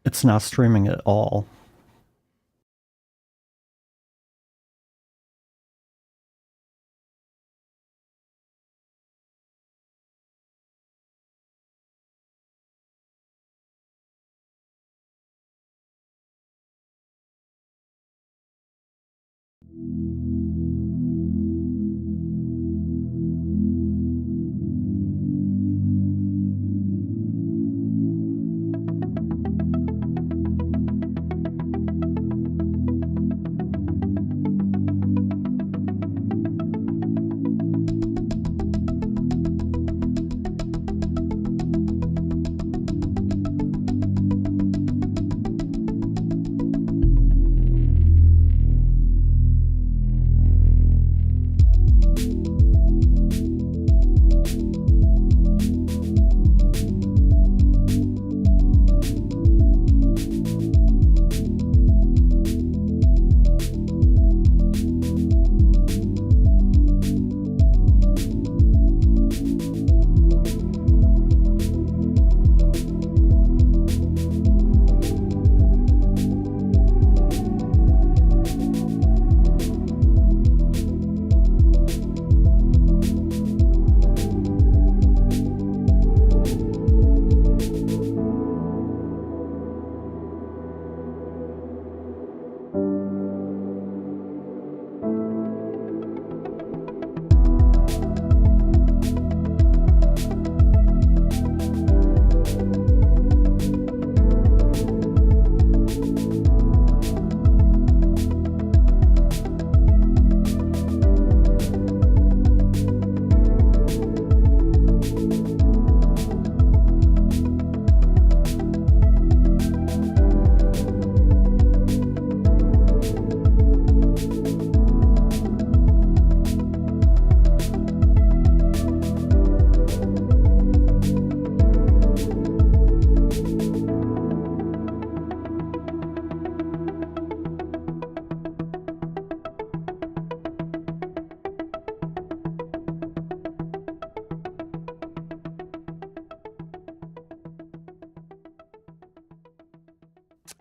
It's not streaming at all.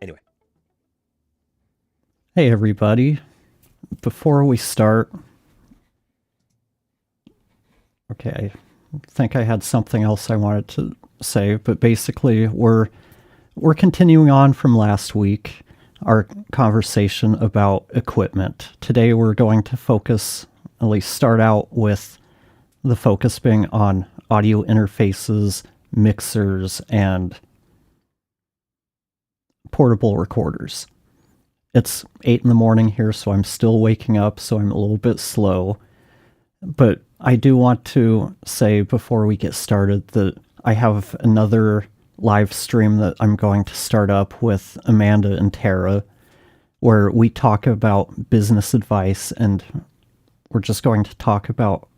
Anyway. Hey everybody, before we start, okay, I think I had something else I wanted to say, but basically we're continuing on from last week, our conversation about equipment. Today we're going to focus, at least start out with the focus being on audio interfaces, mixers, and portable recorders. It's 8 in the morning here, so I'm still waking up, so I'm a little bit slow. But I do want to say before we get started that I have another live stream that I'm going to start up with Amanda and Tara, where we talk about business advice, and we're just going to talk about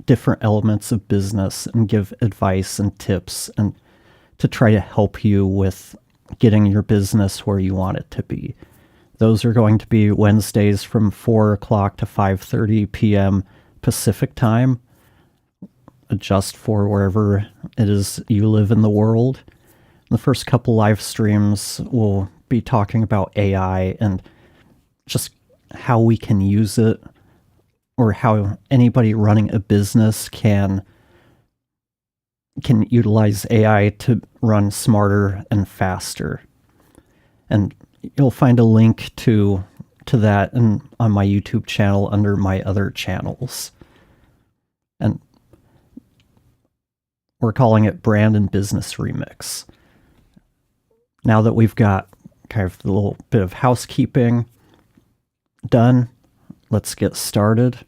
different elements of business and give advice and tips and to try to help you with getting your business where you want it to be. Those are going to be Wednesdays from 4 o'clock to 5:30 p.m. Pacific time. Adjust for wherever it is you live in the world. The first couple live streams will be talking about AI and just how we can use it, or how anybody running a business can utilize AI to run smarter and faster. And you'll find a link to that on my YouTube channel under my other channels. And we're calling it Brand and Business Remix. Now that we've got kind of a little bit of housekeeping done, let's get started.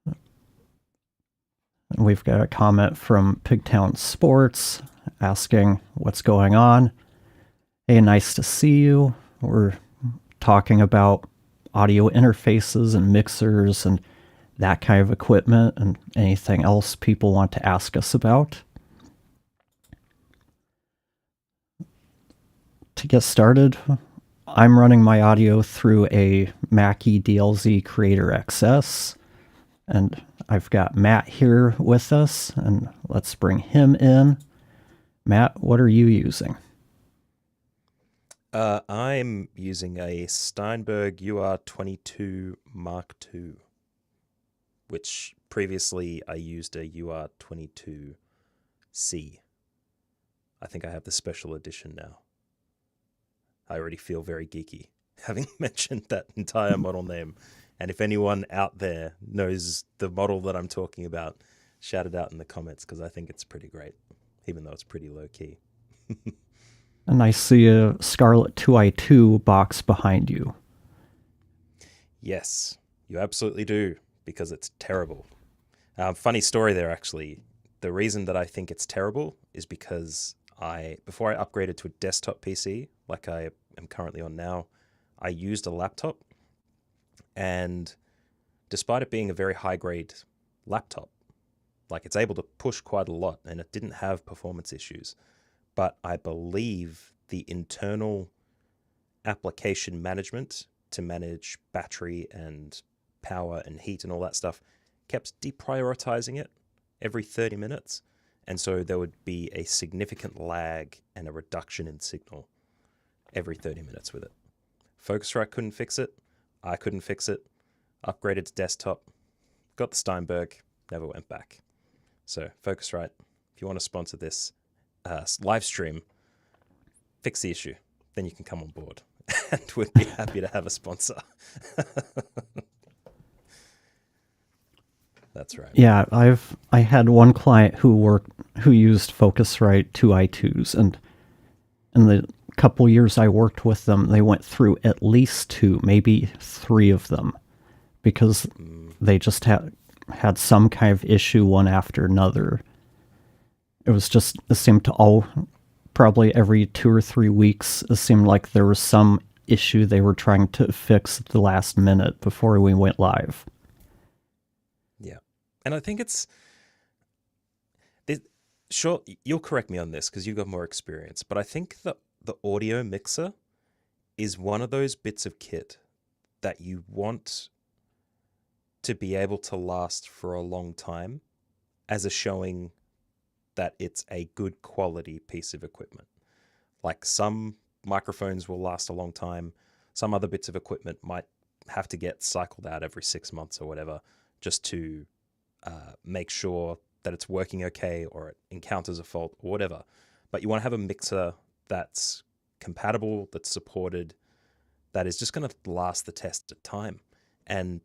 And we've got a comment from Pigtown Sports asking what's going on. Hey, nice to see you. We're talking about audio interfaces and mixers and that kind of equipment and anything else people want to ask us about. To get started, I'm running my audio through a Mackie DLZ Creator XS, and I've got Matt here with us, and let's bring him in. Matt, what are you using? I'm using a Steinberg UR22 Mark II, which previously I used a UR22C. I think I have the special edition now. I already feel very geeky having mentioned that entire model name. And if anyone out there knows the model that I'm talking about, shout it out in the comments because I think it's pretty great, even though it's pretty low key. And I see a Scarlett 2i2 box behind you. Yes, you absolutely do, because it's terrible. Funny story there, actually. The reason that I think it's terrible is because before I upgraded to a desktop PC, like I am currently on now, I used a laptop. And despite it being a very high-grade laptop, like it's able to push quite a lot, and it didn't have performance issues. But I believe the internal application management to manage battery and power and heat and all that stuff kept deprioritizing it every 30 minutes. And so there would be a significant lag and a reduction in signal every 30 minutes with it. Focusrite couldn't fix it. I couldn't fix it. Upgraded to desktop. Got the Steinberg. Never went back. So Focusrite, if you want to sponsor this live stream, fix the issue. Then you can come on board. And we'd be happy to have a sponsor. That's right. Yeah, I had one client who used Focusrite 2i2s, and in the couple years I worked with them, they went through at least 2, maybe 3 of them, because they just had some kind of issue one after another. It seemed to probably every 2 or 3 weeks, it seemed like there was some issue they were trying to fix at the last minute before we went live. Yeah. And I think sure, you'll correct me on this because you've got more experience, but I think that the audio mixer is one of those bits of kit that you want to be able to last for a long time as a showing that it's a good quality piece of equipment. Like some microphones will last a long time. Some other bits of equipment might have to get cycled out every 6 months or whatever just to make sure that it's working okay or it encounters a fault or whatever. But you want to have a mixer that's compatible, that's supported, that is just going to last the test of time. And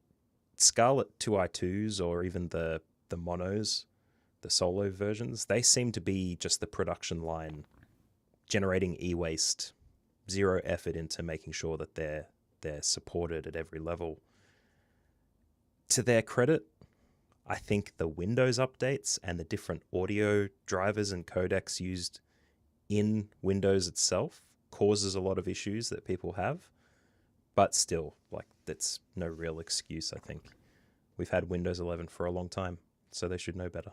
Scarlett 2i2s or even the monos, the solo versions, they seem to be just the production line generating e-waste, zero effort into making sure that they're supported at every level. To their credit, I think the Windows updates and the different audio drivers and codecs used in Windows itself causes a lot of issues that people have. But still, like, that's no real excuse, I think. We've had Windows 11 for a long time, so they should know better.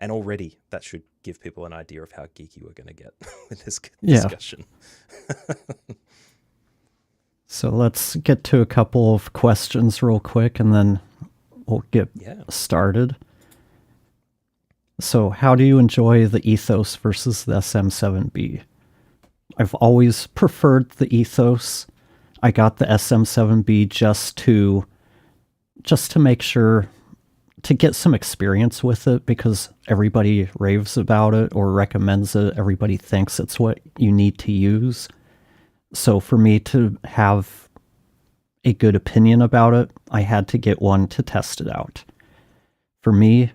And already, that should give people an idea of how geeky we're going to get with this discussion. So let's get to a couple of questions real quick, and then we'll get started. So how do you enjoy the Ethos versus the SM7B? I've always preferred the Ethos. I got the SM7B just to make sure to get some experience with it, because everybody raves about it or recommends it. Everybody thinks it's what you need to use. So for me to have a good opinion about it, I had to get one to test it out. For me,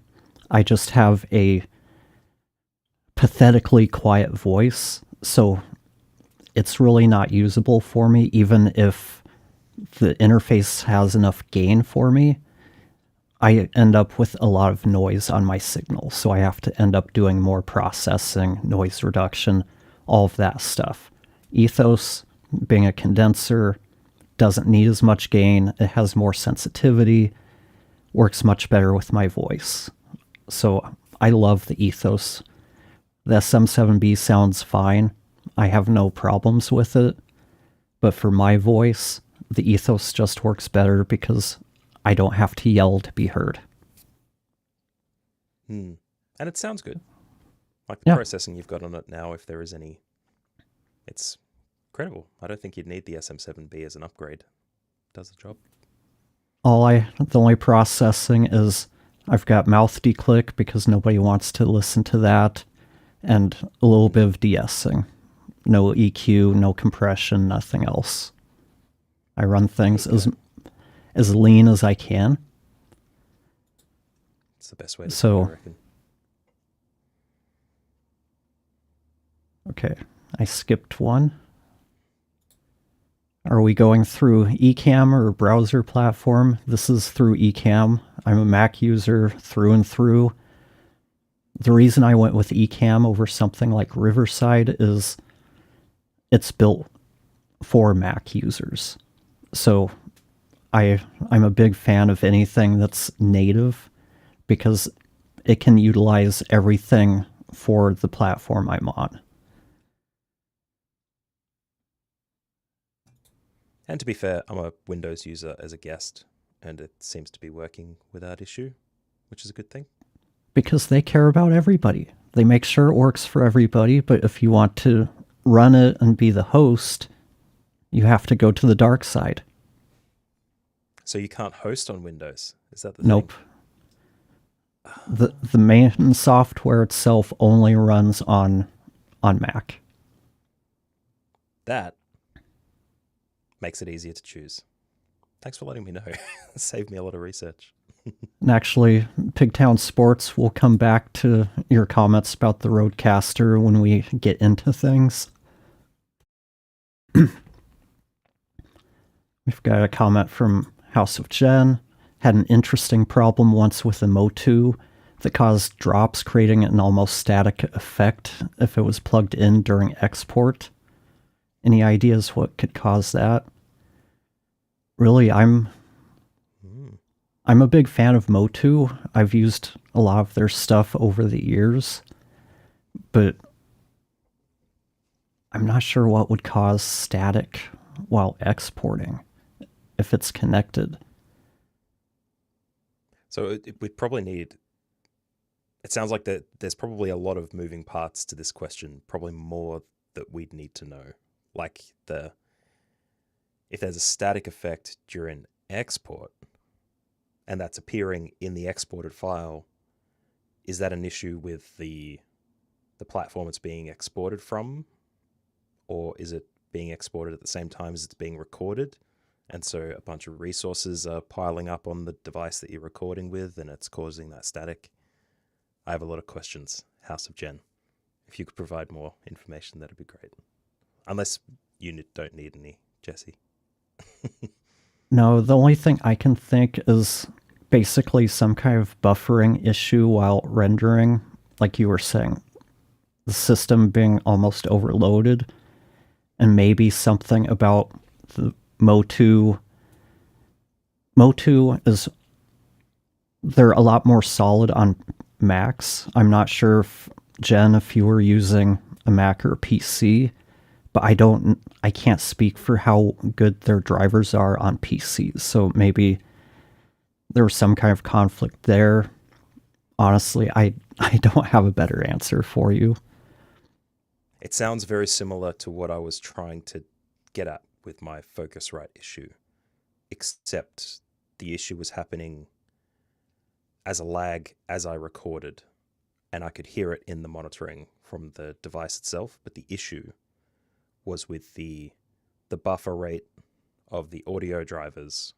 I just have a pathetically quiet voice, so it's really not usable for me, even if the interface has enough gain for me. I end up with a lot of noise on my signal, so I have to end up doing more processing, noise reduction, all of that stuff. Ethos, being a condenser, doesn't need as much gain. It has more sensitivity, works much better with my voice. So I love the Ethos. The SM7B sounds fine. I have no problems with it. But for my voice, the Ethos just works better because I don't have to yell to be heard. And it sounds good. Like the processing you've got on it now, if there is any, it's incredible. I don't think you'd need the SM7B as an upgrade. Does the job. The only processing is I've got mouth declick because nobody wants to listen to that, and a little bit of de-essing. No EQ, no compression, nothing else. I run things as lean as I can. It's the best way to do it, I reckon. Okay, I skipped one. Are we going through Ecamm or browser platform? This is through Ecamm. I'm a Mac user through and through. The reason I went with Ecamm over something like Riverside is it's built for Mac users. So I'm a big fan of anything that's native because it can utilize everything for the platform I'm on. And to be fair, I'm a Windows user as a guest, and it seems to be working without issue, which is a good thing. Because they care about everybody. They make sure it works for everybody, but if you want to run it and be the host, you have to go to the dark side. So you can't host on Windows? Is that the Nope. thing? The main software itself only runs on Mac. That makes it easier to choose. Thanks for letting me know. Saved me a lot of research. And actually, Pigtown Sports will come back to your comments about the Rodecaster when we get into things. We've got a comment from House of Jen. Had an interesting problem once with a MOTU that caused drops, creating an almost static effect if it was plugged in during export. Any ideas what could cause that? Really, I'm a big fan of MOTU. I've used a lot of their stuff over the years, but I'm not sure what would cause static while exporting if it's connected. So we'd probably need... It sounds like that there's probably a lot of moving parts to this question, probably more that we'd need to know. Like if there's a static effect during export, and that's appearing in the exported file, is that an issue with the platform it's being exported from? Or is it being exported at the same time as it's being recorded? And so a bunch of resources are piling up on the device that you're recording with, and it's causing that static. I have a lot of questions, House of Jen. If you could provide more information, that'd be great. Unless you don't need any, Jesse. No, the only thing I can think is basically some kind of buffering issue while rendering, like you were saying. The system being almost overloaded, and maybe something about the MOTU. MOTU is... They're a lot more solid on Macs. I'm not sure if, Jen, if you were using a Mac or a PC, but I can't speak for how good their drivers are on PCs. So maybe there was some kind of conflict there. Honestly, I don't have a better answer for you. It sounds very similar to what I was trying to get at with my Focusrite issue, except the issue was happening as a lag as I recorded, and I could hear it in the monitoring from the device itself, but the issue was with the buffer rate of the audio drivers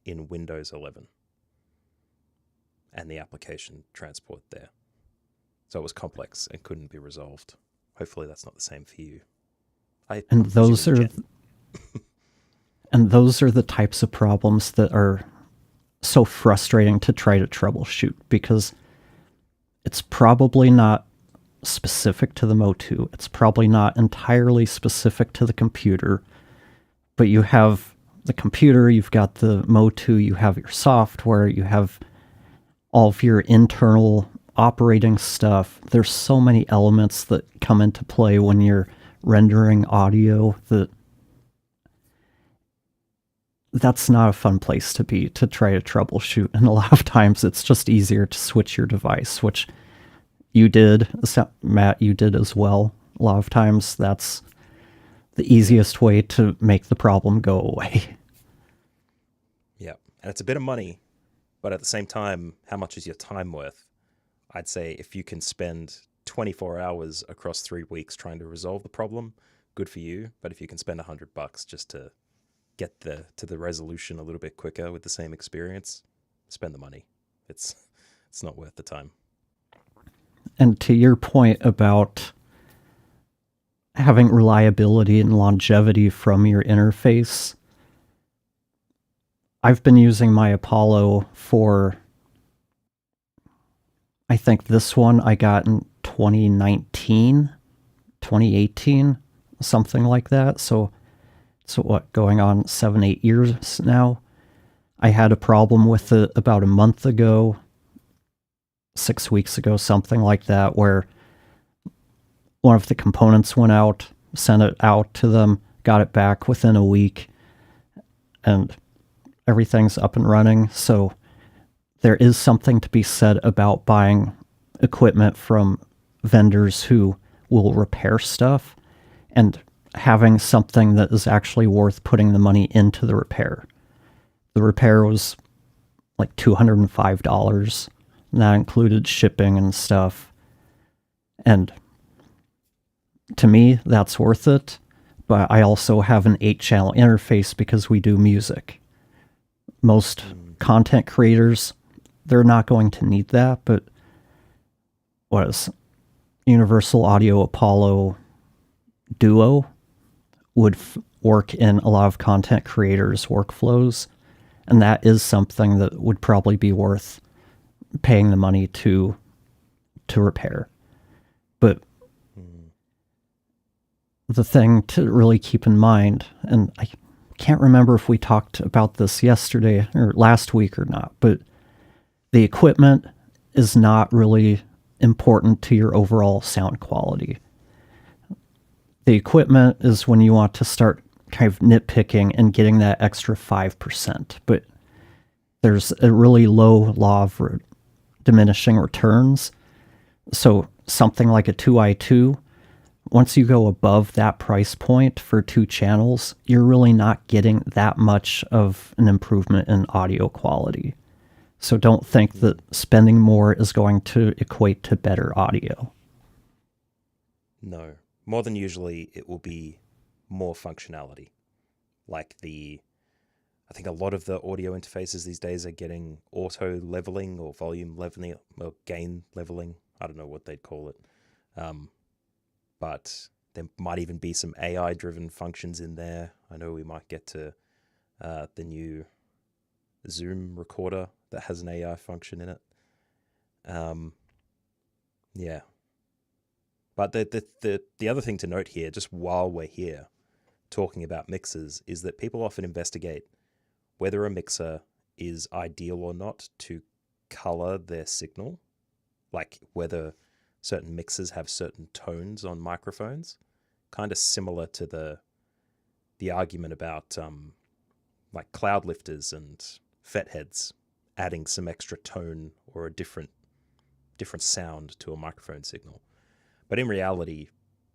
in Windows 11 and the application transport there. So it was complex and couldn't be resolved. Hopefully that's not the same for you. And those are the types of problems that are so frustrating to try to troubleshoot, because it's probably not specific to the MOTU. It's probably not entirely specific to the computer, but you have the computer, you've got the MOTU, you have your software, you have all of your internal operating stuff. There's so many elements that come into play when you're rendering audio that's not a fun place to be to try to troubleshoot. And a lot of times it's just easier to switch your device, which you did, Matt, you did as well. A lot of times that's the easiest way to make the problem go away. Yeah. And it's a bit of money, but at the same time, how much is your time worth? I'd say if you can spend 24 hours across 3 weeks trying to resolve the problem, good for you. But if you can spend $100 just to get to the resolution a little bit quicker with the same experience, spend the money. It's not worth the time. And to your point about having reliability and longevity from your interface, I've been using my Apollo for, I think this one I got in 2019, 2018, something like that. So what, going on 7-8 years now. I had a problem with it about a month ago, 6 weeks ago, something like that, where one of the components went out, sent it out to them, got it back within a week, and everything's up and running. So there is something to be said about buying equipment from vendors who will repair stuff and having something that is actually worth putting the money into the repair. The repair was like $205, and that included shipping and stuff. And to me, that's worth it. But I also have an 8-channel interface because we do music. Most content creators, they're not going to need that, but what is Universal Audio Apollo Duo would work in a lot of content creators' workflows, and that is something that would probably be worth paying the money to repair. But the thing to really keep in mind, and I can't remember if we talked about this yesterday or last week or not, but the equipment is not really important to your overall sound quality. The equipment is when you want to start kind of nitpicking and getting that extra 5%, but there's a really low law of diminishing returns. So something like a 2i2, once you go above that price point for 2 channels, you're really not getting that much of an improvement in audio quality. So don't think that spending more is going to equate to better audio. No. More than usually, it will be more functionality. Like I think a lot of the audio interfaces these days are getting auto leveling or volume leveling or gain leveling. I don't know what they'd call it. But there might even be some AI-driven functions in there. I know we might get to the new Zoom recorder that has an AI function in it. Yeah. But the other thing to note here, just while we're here talking about mixers, is that people often investigate whether a mixer is ideal or not to color their signal, like whether certain mixers have certain tones on microphones, kind of similar to the argument about like cloud lifters and FET heads adding some extra tone or a different sound to a microphone signal. But in reality,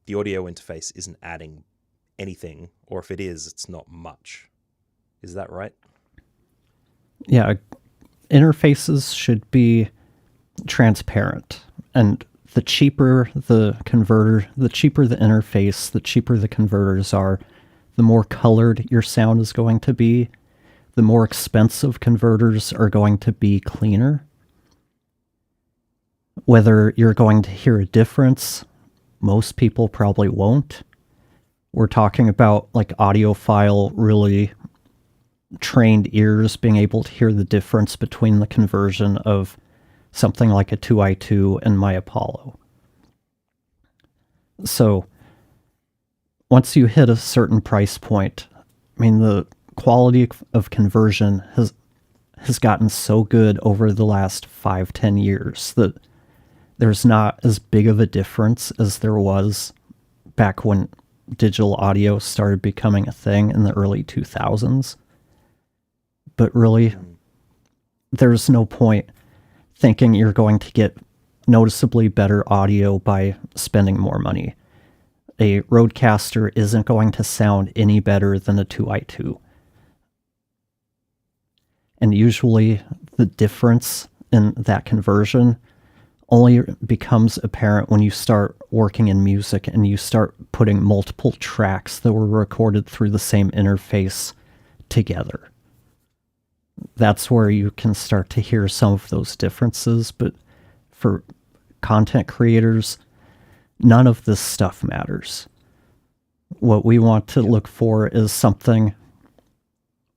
the audio interface isn't adding anything, or if it is, it's not much. Is that right? Yeah, interfaces should be transparent, and the cheaper the converter, the cheaper the interface, the cheaper the converters are, the more colored your sound is going to be, the more expensive converters are going to be cleaner. Whether you're going to hear a difference, most people probably won't. We're talking about like audiophile, really trained ears being able to hear the difference between the conversion of something like a 2i2 and my Apollo. So once you hit a certain price point, I mean, the quality of conversion has gotten so good over the last 5-10 years that there's not as big of a difference as there was back when digital audio started becoming a thing in the early 2000s. But really, there's no point thinking you're going to get noticeably better audio by spending more money. A Rodecaster isn't going to sound any better than a 2i2. And usually the difference in that conversion only becomes apparent when you start working in music and you start putting multiple tracks that were recorded through the same interface together. That's where you can start to hear some of those differences, but for content creators, none of this stuff matters. What we want to look for is something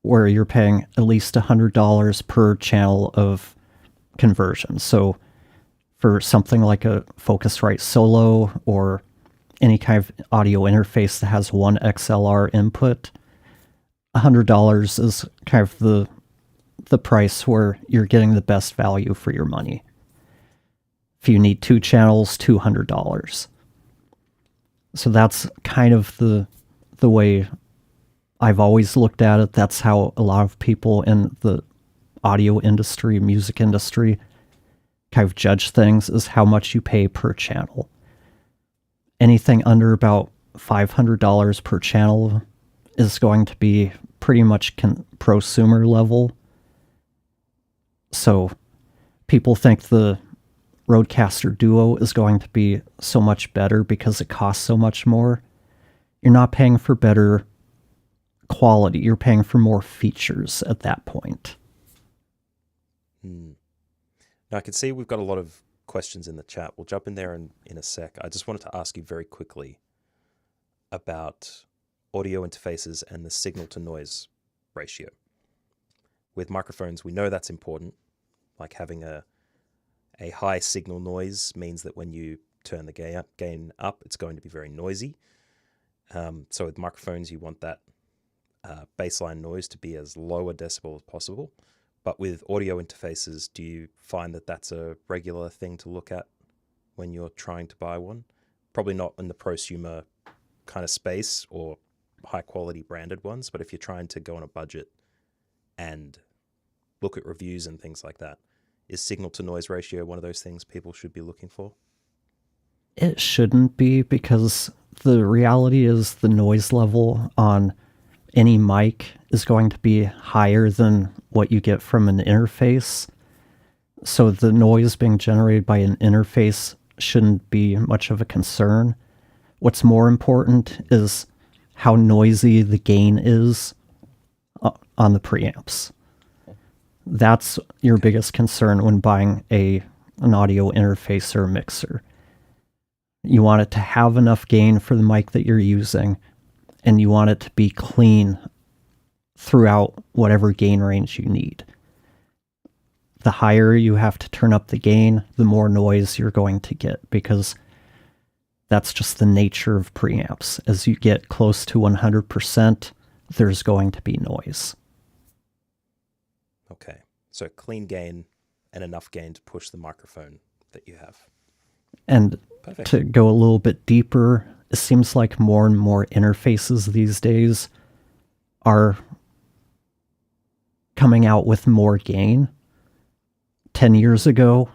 where you're paying at least $100 per channel of conversion. So for something like a Focusrite Solo or any kind of audio interface that has one XLR input, $100 is kind of the price where you're getting the best value for your money. If you need 2 channels, $200. So that's kind of the way I've always looked at it. That's how a lot of people in the audio industry, music industry, kind of judge things, is how much you pay per channel. Anything under about $500 per channel is going to be pretty much prosumer level. So people think the Rodecaster Duo is going to be so much better because it costs so much more. You're not paying for better quality. You're paying for more features at that point. Now, I can see we've got a lot of questions in the chat. We'll jump in there in a sec. I just wanted to ask you very quickly about audio interfaces and the signal-to-noise ratio. With microphones, we know that's important. Like having a high signal noise means that when you turn the gain up, it's going to be very noisy. So with microphones, you want that baseline noise to be as low a decibel as possible. But with audio interfaces, do you find that that's a regular thing to look at when you're trying to buy one? Probably not in the prosumer kind of space or high quality branded ones, but if you're trying to go on a budget and look at reviews and things like that, is signal to noise ratio one of those things people should be looking for? It shouldn't be, because the reality is the noise level on any mic is going to be higher than what you get from an interface. So the noise being generated by an interface shouldn't be much of a concern. What's more important is how noisy the gain is on the preamps. That's your biggest concern when buying an audio interface or a mixer. You want it to have enough gain for the mic that you're using, and you want it to be clean throughout whatever gain range you need. The higher you have to turn up the gain, the more noise you're going to get, because that's just the nature of preamps. As you get close to 100%, there's going to be noise. Okay, so clean gain and enough gain to push the microphone that you have. And Perfect. To go a little bit deeper, it seems like more and more interfaces these days are coming out with more gain. 10 years ago,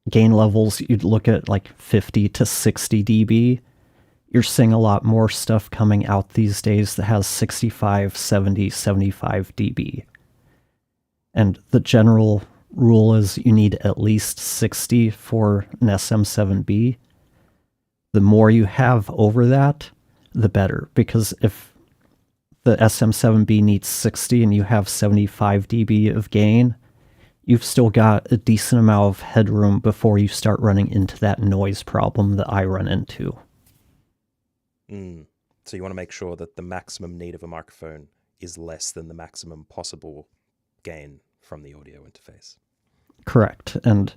gain levels, you'd look at like 50 to 60 dB. You're seeing a lot more stuff coming out these days that has 65, 70, 75 dB. And the general rule is you need at least 60 for an SM7B. The more you have over that, the better. Because if the SM7B needs 60 and you have 75 dB of gain, you've still got a decent amount of headroom before you start running into that noise problem that I run into. So you want to make sure that the maximum need of a microphone is less than the maximum possible gain from the audio interface. Correct. And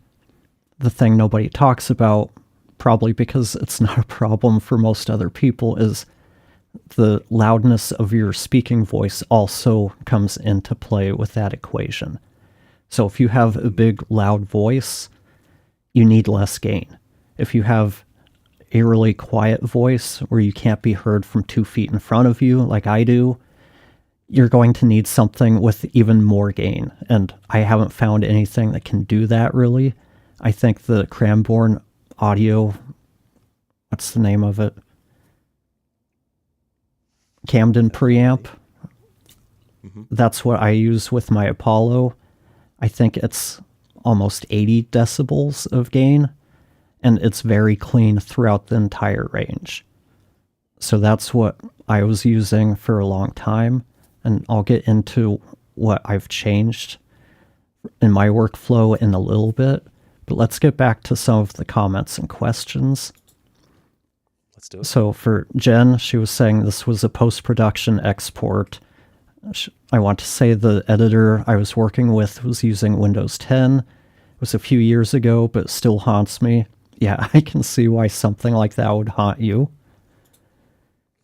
the thing nobody talks about, probably because it's not a problem for most other people, is the loudness of your speaking voice also comes into play with that equation. So if you have a big, loud voice, you need less gain. If you have a really quiet voice where you can't be heard from 2 feet in front of you, like I do, you're going to need something with even more gain. And I haven't found anything that can do that, really. I think the Cranborn Audio, what's the name of it? Camden preamp. Mm-hmm. That's what I use with my Apollo. I think it's almost 80 decibels of gain, and it's very clean throughout the entire range. So that's what I was using for a long time, and I'll get into what I've changed in my workflow in a little bit, but let's get back to some of the comments and questions. Let's do it. So for Jen, she was saying this was a post-production export. I want to say the editor I was working with was using Windows 10. It was a few years ago, but still haunts me. Yeah, I can see why something like that would haunt you.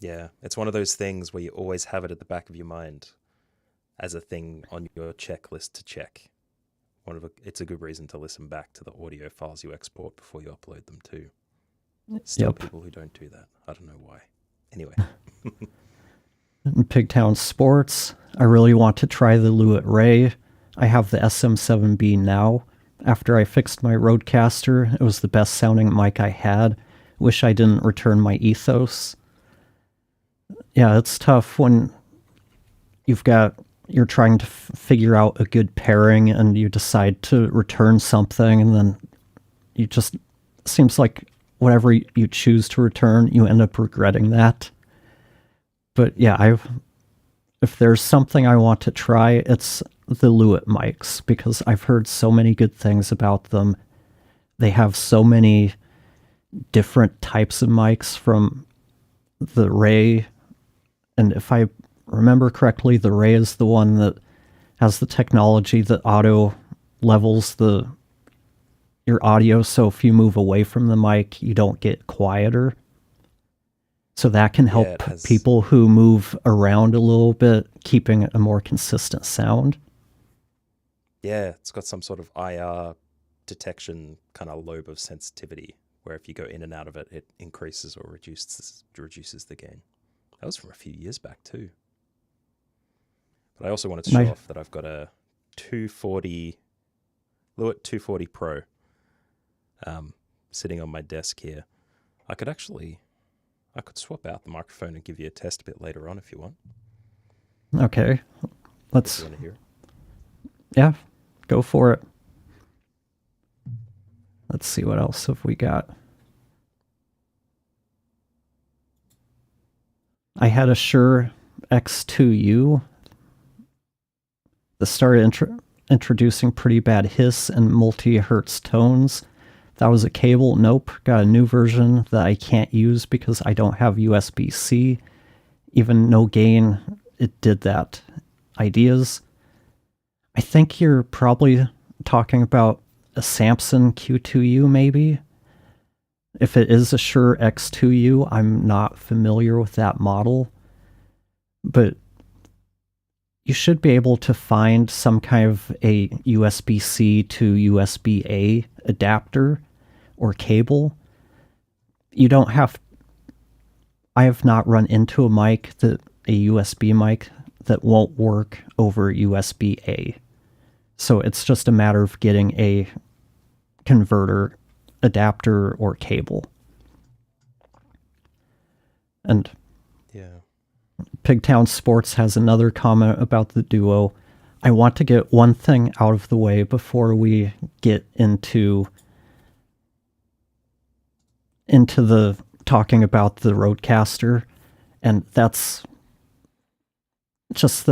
Yeah, it's one of those things where you always have it at the back of your mind as a thing on your checklist to check. It's a good reason to listen back to the audio files you export before you upload them too. Still people who don't do that. I don't know why. Anyway. In Pigtown Sports, I really want to try the Lewitt Ray. I have the SM7B now. After I fixed my Rodecaster, it was the best sounding mic I had. Wish I didn't return my Ethos. Yeah, it's tough when you're trying to figure out a good pairing and you decide to return something, and then seems like whatever you choose to return, you end up regretting that. But yeah, if there's something I want to try, it's the Lewitt mics, because I've heard so many good things about them. They have so many different types of mics from the Ray, and if I remember correctly, the Ray is the one that has the technology that auto levels your audio, so if you move away from the mic, you don't get quieter. So that can help people who move around a little bit, keeping a more consistent sound. Yeah, it's got some sort of IR detection kind of lobe of sensitivity, where if you go in and out of it, it increases or reduces the gain. That was from a few years back too. But I also wanted to show off that I've got a 240 Lewitt 240 Pro sitting on my desk here. I could swap out the microphone and give you a test a bit later on if you want. Okay. If you want to hear it. Yeah, go for it. Let's see what else have we got. I had a Shure X2U. That started introducing pretty bad hiss and multi-hertz tones. That was a cable. Nope. Got a new version that I can't use because I don't have USB-C. Even no gain, it did that. Ideas. I think you're probably talking about a Samson Q2U, maybe? If it is a Shure X2U, I'm not familiar with that model. But you should be able to find some kind of a USB-C to USB-A adapter or cable. You don't have... I have not run into a USB mic that won't work over USB-A. So it's just a matter of getting a converter, adapter, or cable. And yeah, Pigtown Sports has another comment about the Duo. I want to get one thing out of the way before we get into the talking about the Rodecaster, and that's just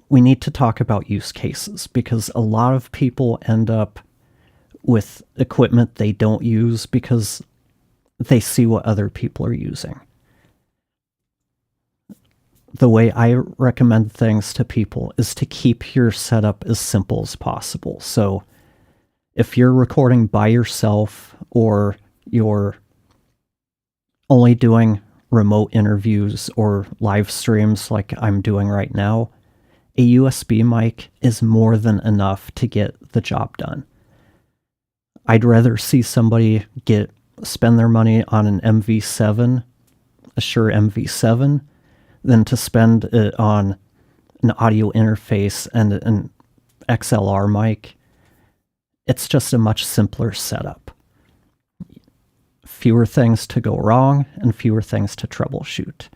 we need to talk about use cases, because a lot of people end up with equipment they don't use because they see what other people are using. The way I recommend things to people is to keep your setup as simple as possible. So if you're recording by yourself, or you're only doing remote interviews or live streams like I'm doing right now, a USB mic is more than enough to get the job done. I'd rather see somebody spend their money on an MV7, a Shure MV7, than to spend it on an audio interface and an XLR mic. It's just a much simpler setup. Fewer things to go wrong and fewer things to troubleshoot.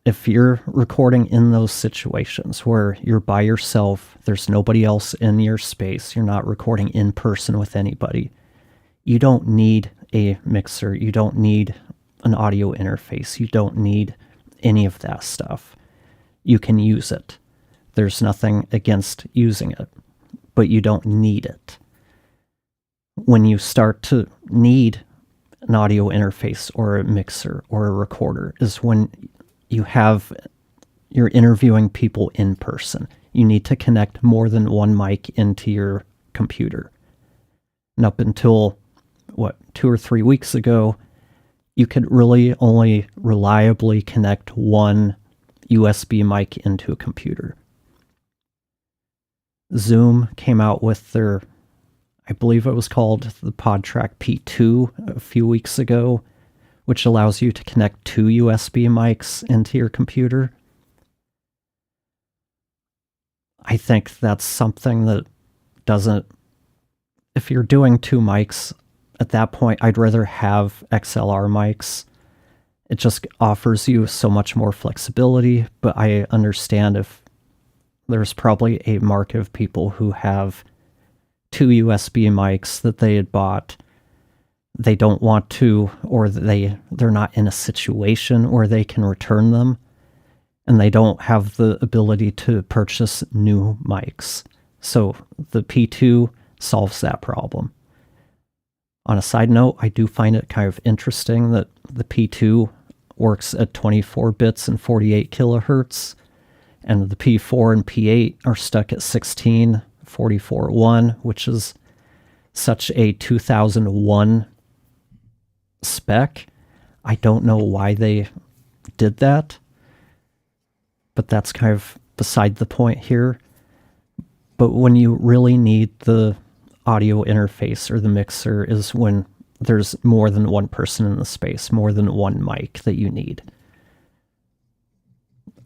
if you're recording in those situations where you're by yourself, there's nobody else in your space, you're not recording in person with anybody, you don't need a mixer, you don't need an audio interface, you don't need any of that stuff. You can use it. There's nothing against using it, but you don't need it. When you start to need an audio interface or a mixer or a recorder is when you're interviewing people in person. You need to connect more than one mic into your computer. And up until, 2 or 3 weeks ago, you could really only reliably connect one USB mic into a computer. Zoom came out with their, I believe it was called the PodTrack P2 a few weeks ago, which allows you to connect 2 USB mics into your computer. I think that's something that doesn't, if you're doing 2 mics, at that point, I'd rather have XLR mics. It just offers you so much more flexibility, but I understand if there's probably a market of people who have 2 USB mics that they had bought. They don't want to, or they're not in a situation where they can return them, and they don't have the ability to purchase new mics. So the P2 solves that problem. On a side note, I do find it kind of interesting that the P2 works at 24 bits and 48 kilohertz, and the P4 and P8 are stuck at 16, 44.1, which is such a 2001 spec. I don't know why they did that, but that's kind of beside the point here. But when you really need the audio interface or the mixer is when there's more than one person in the space, more than one mic that you need.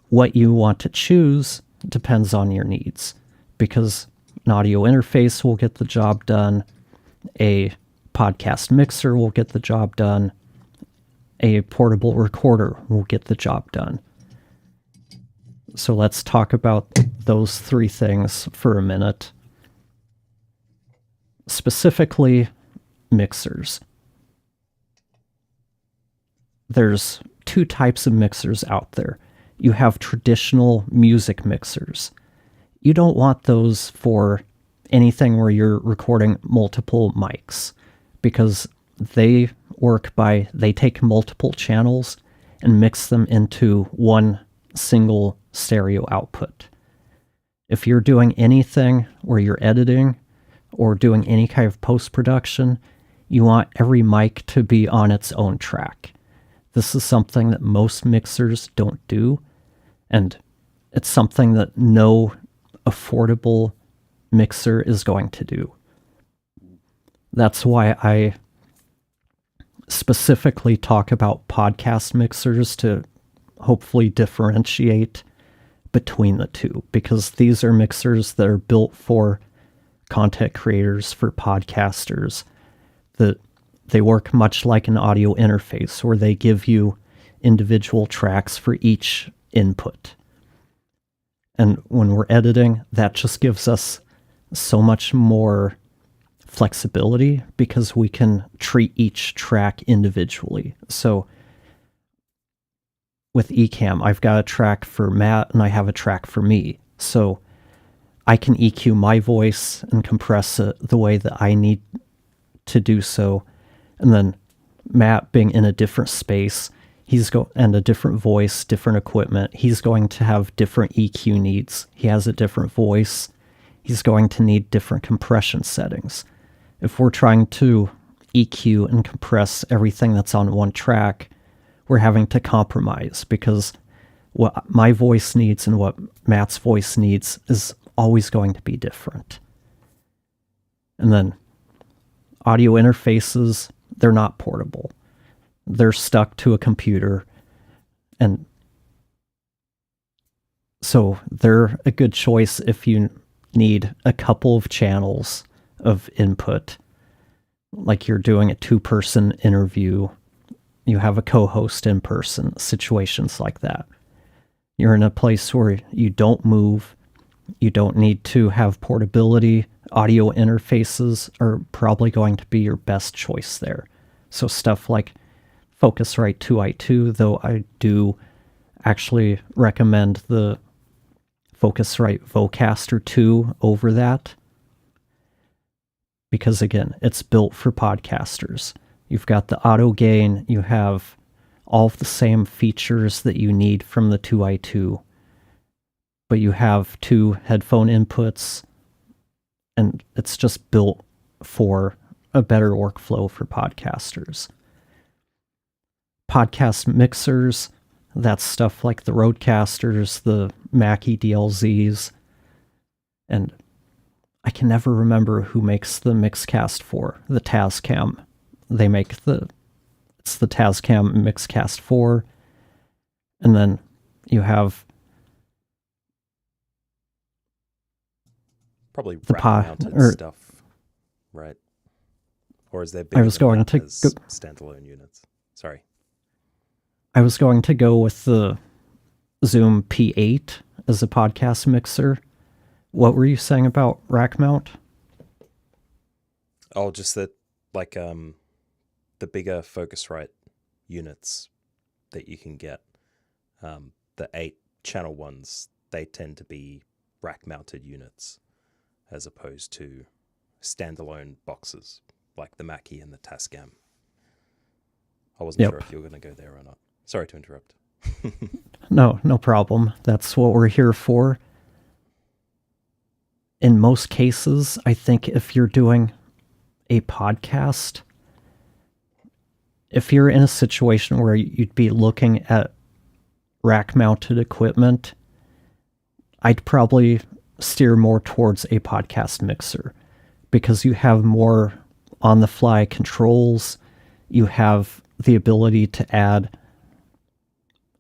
What you want to choose depends on your needs, because an audio interface will get the job done, a podcast mixer will get the job done, a portable recorder will get the job done. So let's talk about those 3 things for a minute. Specifically, mixers. There's 2 types of mixers out there. You have traditional music mixers. You don't want those for anything where you're recording multiple mics, because they take multiple channels and mix them into one single stereo output. If you're doing anything where you're editing or doing any kind of post-production, you want every mic to be on its own track. This is something that most mixers don't do, and it's something that no affordable mixer is going to do. That's why I specifically talk about podcast mixers to hopefully differentiate between the two, because these are mixers that are built for content creators, for podcasters, that they work much like an audio interface where they give you individual tracks for each input. And when we're editing, that just gives us so much more flexibility because we can treat each track individually. So with Ecamm, I've got a track for Matt and I have a track for me. So I can EQ my voice and compress it the way that I need to do so. And then Matt, being in a different space, and a different voice, different equipment, he's going to have different EQ needs. He has a different voice. He's going to need different compression settings. If we're trying to EQ and compress everything that's on one track, we're having to compromise, because what my voice needs and what Matt's voice needs is always going to be different. And then audio interfaces, they're not portable. They're stuck to a computer, and so they're a good choice if you need a couple of channels of input, like you're doing a 2-person interview, you have a co-host in person, situations like that. You're in a place where you don't move. You don't need to have portability. Audio interfaces are probably going to be your best choice there. So stuff like Focusrite 2i2, though I do actually recommend the Focusrite Vocaster 2 over that. Because again, it's built for podcasters. You've got the auto gain, you have all of the same features that you need from the 2i2, but you have 2 headphone inputs, and it's just built for a better workflow for podcasters. Podcast mixers, that's stuff like the Rodecasters, the Mackie DLZs, and I can never remember who makes the Mixcast 4, the Tascam. They make it's the Tascam Mixcast 4, and then you have probably the rack-mounted stuff, right? Or is there bigger I was going to standalone units? Sorry. I was going to go with the Zoom P8 as a podcast mixer. What were you saying about rack mount? Oh, just that, like, the bigger Focusrite units that you can get, the 8-channel ones, they tend to be rack-mounted units as opposed to standalone boxes like the Mackie and the Tascam. I wasn't sure if you were going to go there or not. Sorry to interrupt. No problem. That's what we're here for. In most cases, I think if you're doing a podcast, if you're in a situation where you'd be looking at rack-mounted equipment, I'd probably steer more towards a podcast mixer because you have more on-the-fly controls. You have the ability to add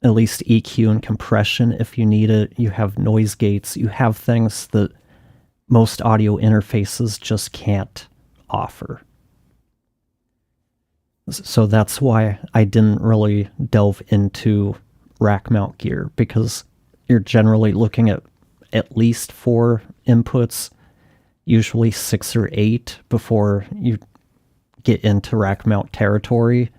at least EQ and compression if you need it. You have noise gates. You have things that most audio interfaces just can't offer. So that's why I didn't really delve into rack mount gear, because you're generally looking at least 4 inputs, usually 6 or 8 before you get into rack mount territory.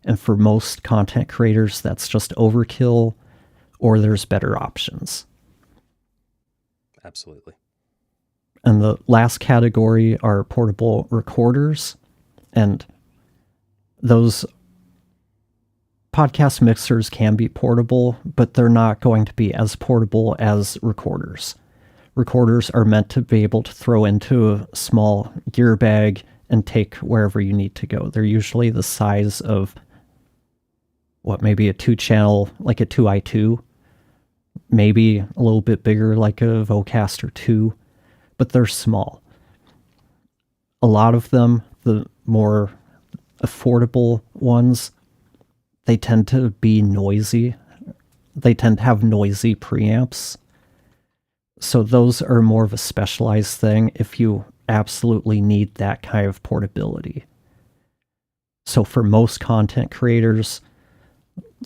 And for most content creators, that's just overkill, or there's better options. Absolutely. And the last category are portable recorders. And those podcast mixers can be portable, but they're not going to be as portable as recorders. Recorders are meant to be able to throw into a small gear bag and take wherever you need to go. They're usually the size of, maybe a 2-channel, like a 2i2, maybe a little bit bigger, like a Vocaster 2, but they're small. A lot of them, the more affordable ones, they tend to be noisy. They tend to have noisy preamps. So those are more of a specialized thing if you absolutely need that kind of portability. So for most content creators,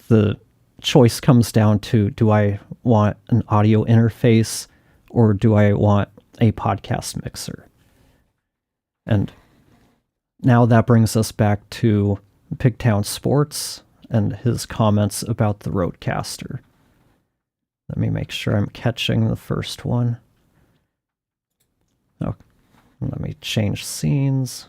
the choice comes down to, do I want an audio interface or do I want a podcast mixer? And now that brings us back to Pigtown Sports and his comments about the Rodecaster. Let me make sure I'm catching the first one. Oh, let me change scenes.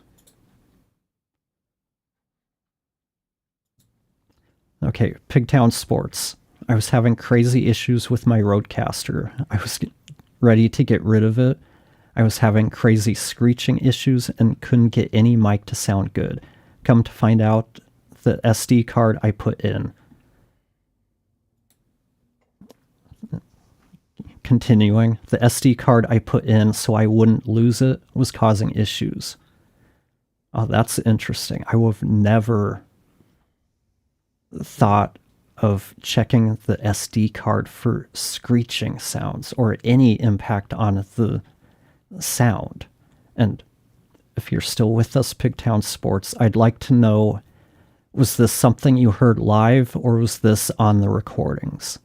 Okay, Pigtown Sports. I was having crazy issues with my Rodecaster. I was ready to get rid of it. I was having crazy screeching issues and couldn't get any mic to sound good. Come to find out, the SD card I put in. Continuing, the SD card I put in so I wouldn't lose it was causing issues. Oh, that's interesting. I would have never thought of checking the SD card for screeching sounds or any impact on the sound. And if you're still with us, Pigtown Sports, I'd like to know, was this something you heard live or was this on the recordings?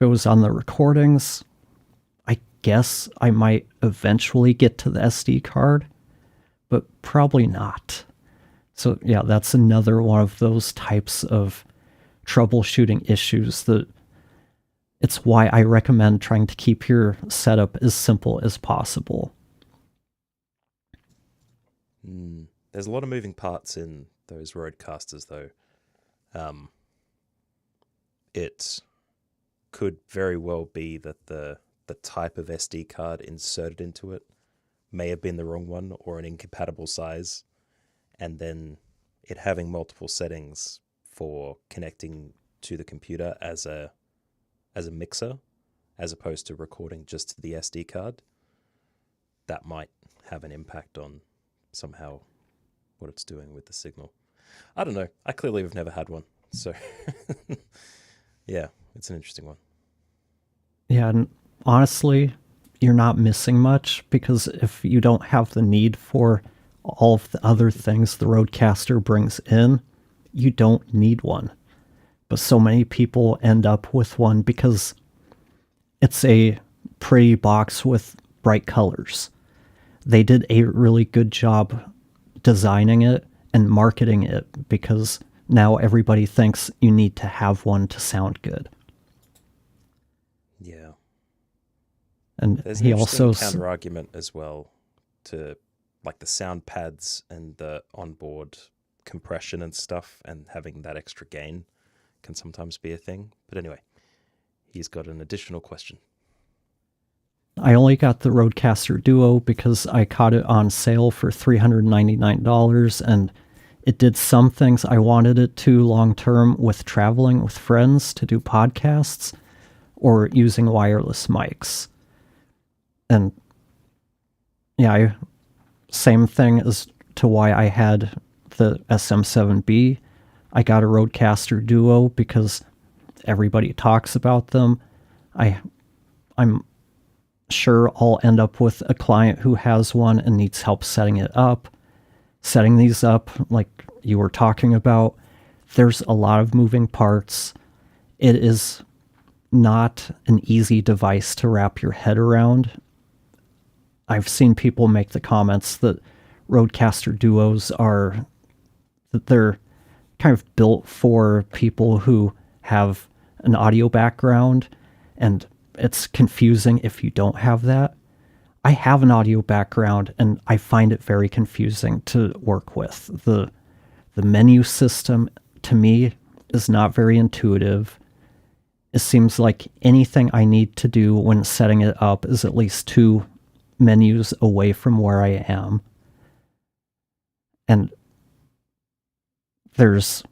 it was on the recordings, I guess I might eventually get to the SD card, but probably not. So yeah, that's another one of those types of troubleshooting issues that it's why I recommend trying to keep your setup as simple as possible. There's a lot of moving parts in those Rodecasters, though. It could very well be that the type of SD card inserted into it may have been the wrong one or an incompatible size, and then it having multiple settings for connecting to the computer as a mixer, as opposed to recording just to the SD card, that might have an impact on somehow what it's doing with the signal. I don't know. I clearly have never had one, so yeah, it's an interesting one. Yeah, and honestly, you're not missing much, because if you don't have the need for all of the other things the Rodecaster brings in, you don't need one. But so many people end up with one because it's a pretty box with bright colors. They did a really good job designing it and marketing it, because now everybody thinks you need to have one to sound good. Yeah. And there's an interesting counter argument as well to like the sound pads and the onboard compression and stuff, and having that extra gain can sometimes be a thing. But anyway, he's got an additional question. I only got the Rodecaster Duo because I caught it on sale for $399, and it did some things I wanted it to long term with traveling with friends to do podcasts or using wireless mics. And yeah, same thing as to why I had the SM7B. I got a Rodecaster Duo because everybody talks about them. I'm sure I'll end up with a client who has one and needs help setting it up. Setting these up, like you were talking about, there's a lot of moving parts. It is not an easy device to wrap your head around. I've seen people make the comments that Rodecaster Duos they're kind of built for people who have an audio background, and it's confusing if you don't have that. I have an audio background, and I find it very confusing to work with. The menu system, to me, is not very intuitive. It seems like anything I need to do when setting it up is at least 2 menus away from where I am. And there's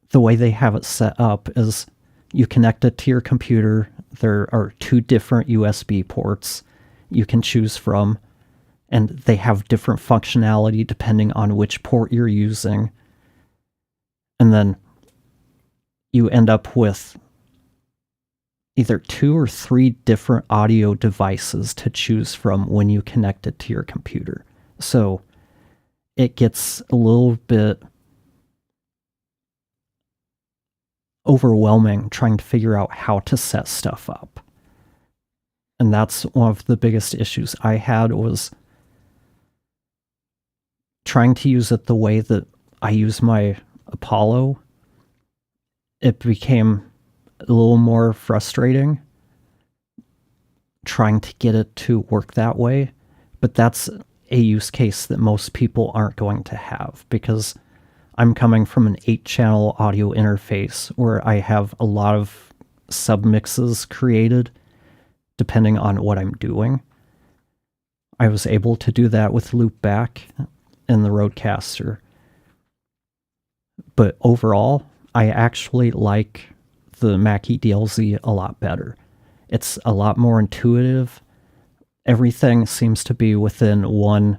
the way they have it set up is you connect it to your computer. There are 2 different USB ports you can choose from, and they have different functionality depending on which port you're using. And then you end up with either 2 or 3 different audio devices to choose from when you connect it to your computer. So it gets a little bit overwhelming trying to figure out how to set stuff up. And that's one of the biggest issues I had, was trying to use it the way that I use my Apollo. It became a little more frustrating trying to get it to work that way. But that's a use case that most people aren't going to have, because I'm coming from an 8-channel audio interface where I have a lot of submixes created depending on what I'm doing. I was able to do that with loopback in the Rodecaster. But overall, I actually like the MkII DLZ a lot better. It's a lot more intuitive. Everything seems to be within one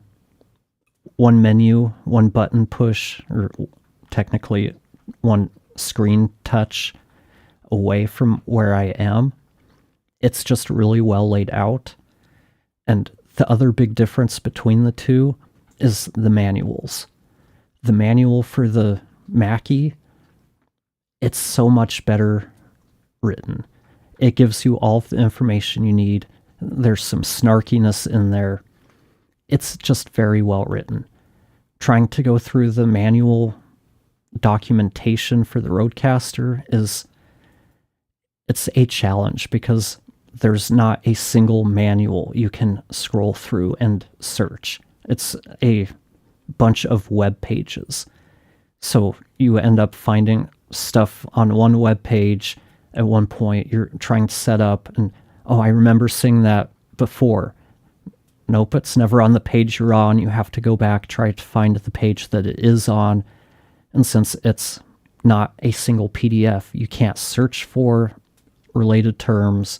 menu, one button push, or technically one screen touch away from where I am. It's just really well laid out. And the other big difference between the two is the manuals. The manual for the MkII, it's so much better written. it gives you all of the information you need. There's some snarkiness in there. It's just very well written. Trying to go through the manual documentation for the Rodecaster it's a challenge because there's not a single manual you can scroll through and search. It's a bunch of web pages. So you end up finding stuff on one web page. At one point, you're trying to set up, and I remember seeing that before. Nope, it's never on the page you're on. You have to go back, try to find the page that it is on. And since it's not a single PDF, you can't search for related terms.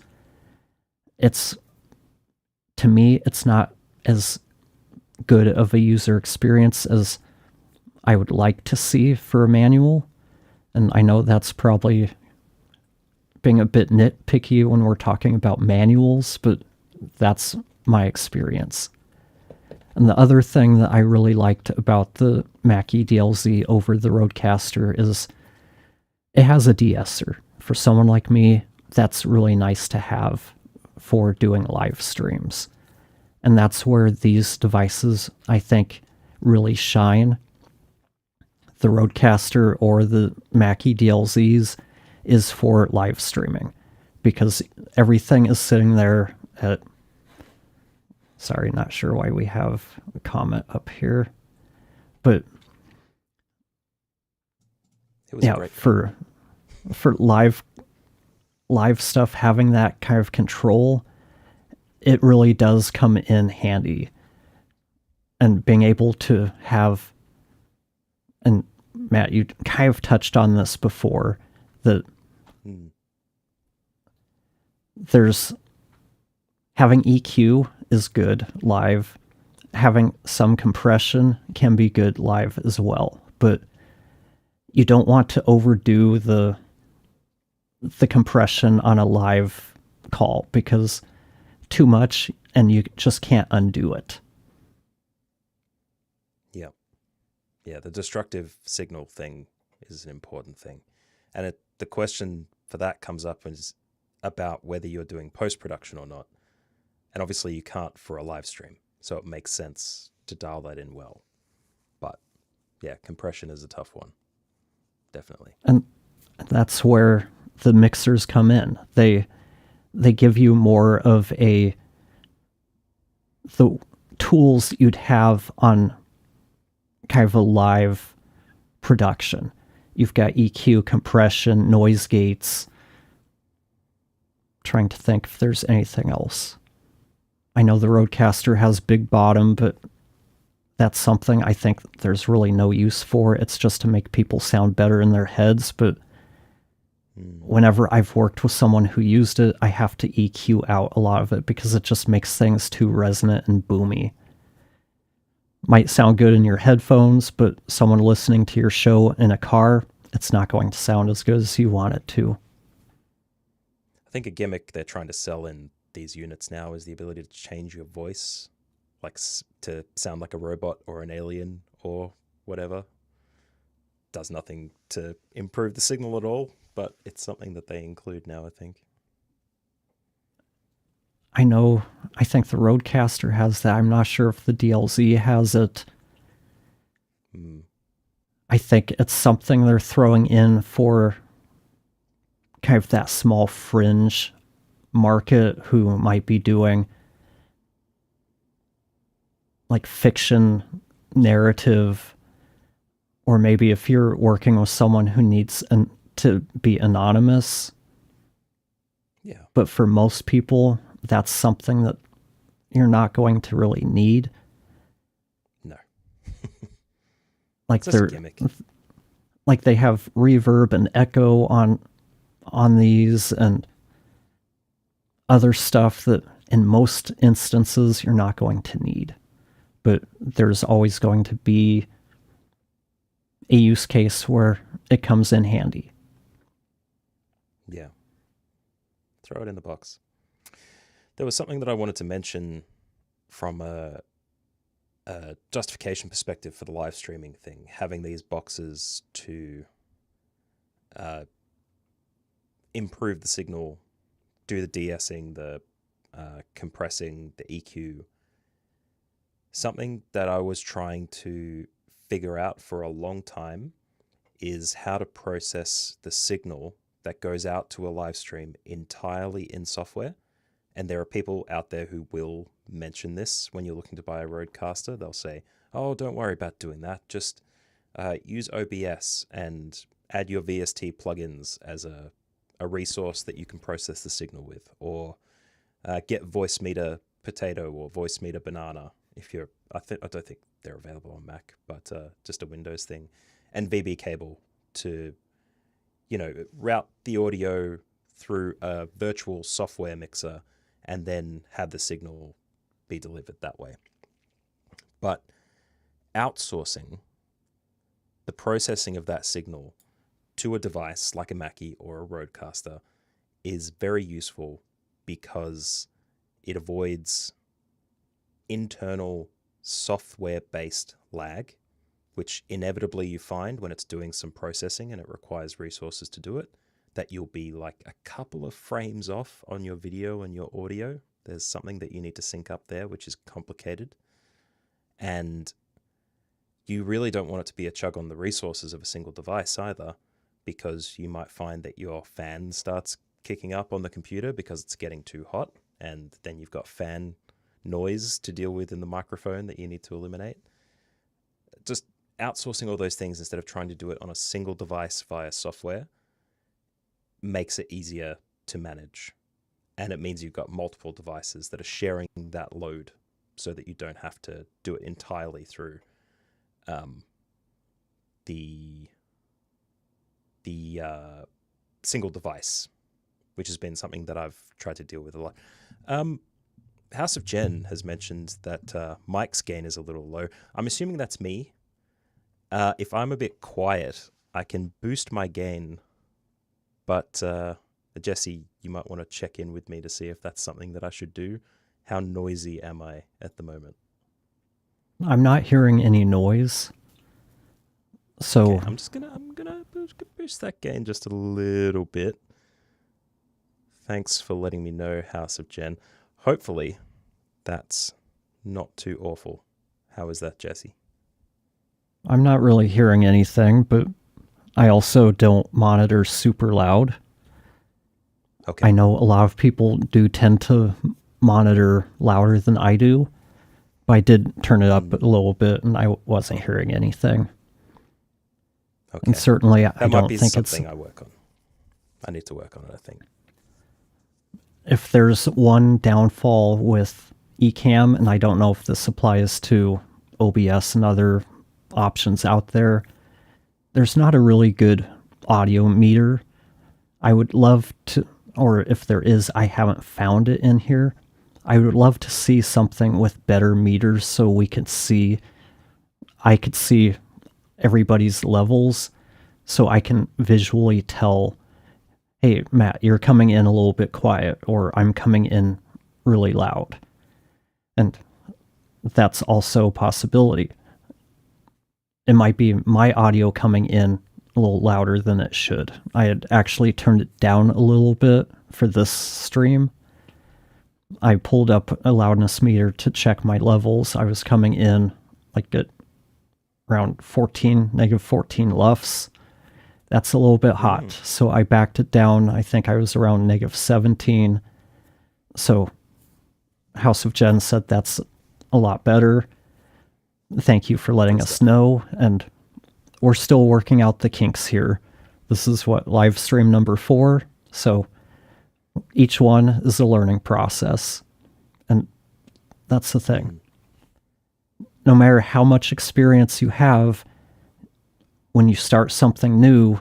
To me, it's not as good of a user experience as I would like to see for a manual. And I know that's probably being a bit nitpicky when we're talking about manuals, but that's my experience. And the other thing that I really liked about the MkII DLZ over the Rodecaster is it has a De-Esser. For someone like me, that's really nice to have for doing live streams. And that's where these devices, I think, really shine. The Rodecaster or the MkII DLZs is for live streaming because everything is sitting there at... Sorry, not sure why we have a comment up here. But it was great. for live stuff, having that kind of control, it really does come in handy. And being able to have, and Matt, you kind of touched on this before, that there's having EQ is good live. Having some compression can be good live as well, but you don't want to overdo the compression on a live call because too much and you just can't undo it. Yeah, the destructive signal thing is an important thing. And the question for that comes up is about whether you're doing post-production or not. And obviously you can't for a live stream, so it makes sense to dial that in well. But yeah, compression is a tough one, definitely. And that's where the mixers come in. They give you more of the tools you'd have on kind of a live production. You've got EQ, compression, noise gates. Trying to think if there's anything else. I know the Rodecaster has big bottom, but that's something I think there's really no use for. It's just to make people sound better in their heads, but whenever I've worked with someone who used it, I have to EQ out a lot of it because it just makes things too resonant and boomy. Might sound good in your headphones, but someone listening to your show in a car, it's not going to sound as good as you want it to. I think a gimmick they're trying to sell in these units now is the ability to change your voice, like to sound like a robot or an alien or whatever. Does nothing to improve the signal at all, but it's something that they include now, I think. I think the Rodecaster has that. I'm not sure if the DLZ has it. I think it's something they're throwing in for kind of that small fringe market who might be doing like fiction narrative, or maybe if you're working with someone who needs to be anonymous. Yeah. But for most people, that's something that you're not going to really need. No. Like it's just a gimmick. Like they have reverb and echo on these and other stuff that in most instances you're not going to need. But there's always going to be a use case where it comes in handy. Yeah. Throw it in the box. There was something that I wanted to mention from a justification perspective for the live streaming thing, having these boxes to improve the signal do the de-essing, the compressing, the EQ, something that I was trying to figure out for a long time is how to process the signal that goes out to a live stream entirely in software. And there are people out there who will mention this when you're looking to buy a Rodecaster. They'll say, oh, don't worry about doing that. Just use OBS and add your VST plugins as a resource that you can process the signal with. Or get Voice Meter Potato or Voice Meter Banana if you're, I don't think they're available on Mac, but just a Windows thing. And VB cable to, route the audio through a virtual software mixer and then have the signal be delivered that way. But outsourcing the processing of that signal to a device like a Mackie or a Rodecaster is very useful because it avoids internal software-based lag, which inevitably you find when it's doing some processing and it requires resources to do it, that you'll be like a couple of frames off on your video and your audio. There's something that you need to sync up there, which is complicated. And you really don't want it to be a chug on the resources of a single device either, because you might find that your fan starts kicking up on the computer because it's getting too hot, and then you've got fan noise to deal with in the microphone that you need to eliminate. Just outsourcing all those things instead of trying to do it on a single device via software makes it easier to manage. And it means you've got multiple devices that are sharing that load so that you don't have to do it entirely through the single device, which has been something that I've tried to deal with a lot. House of Jen has mentioned that Mike's gain is a little low. I'm assuming that's me. If I'm a bit quiet, I can boost my gain, but Jesse, you might want to check in with me to see if that's something that I should do. How noisy am I at the moment? I'm not hearing any noise. So okay, I'm gonna boost that gain just a little bit. Thanks for letting me know, House of Jen. Hopefully, that's not too awful. How is that, Jesse? I'm not really hearing anything, but I also don't monitor super loud. Okay. I know a lot of people do tend to monitor louder than I do, but I did turn it up a little bit and I wasn't hearing anything. Okay. And certainly I don't think it's something I work on. I need to work on it, I think. If there's one downfall with Ecamm, and I don't know if this applies to OBS and other options out there, there's not a really good audio meter. I would love to, or if there is, I haven't found it in here. I would love to see something with better meters so I could see everybody's levels so I can visually tell, hey, Matt, you're coming in a little bit quiet, or I'm coming in really loud. And that's also a possibility. It might be my audio coming in a little louder than it should. I had actually turned it down a little bit for this stream. I pulled up a loudness meter to check my levels. I was coming in like at around negative 14 LUFS. That's a little bit hot. So I backed it down. I think I was around negative 17. So House of Jen said that's a lot better. Thank you for letting us know. And we're still working out the kinks here. This is live stream number 4. So each one is a learning process. And that's the thing. No matter how much experience you have, when you start something new,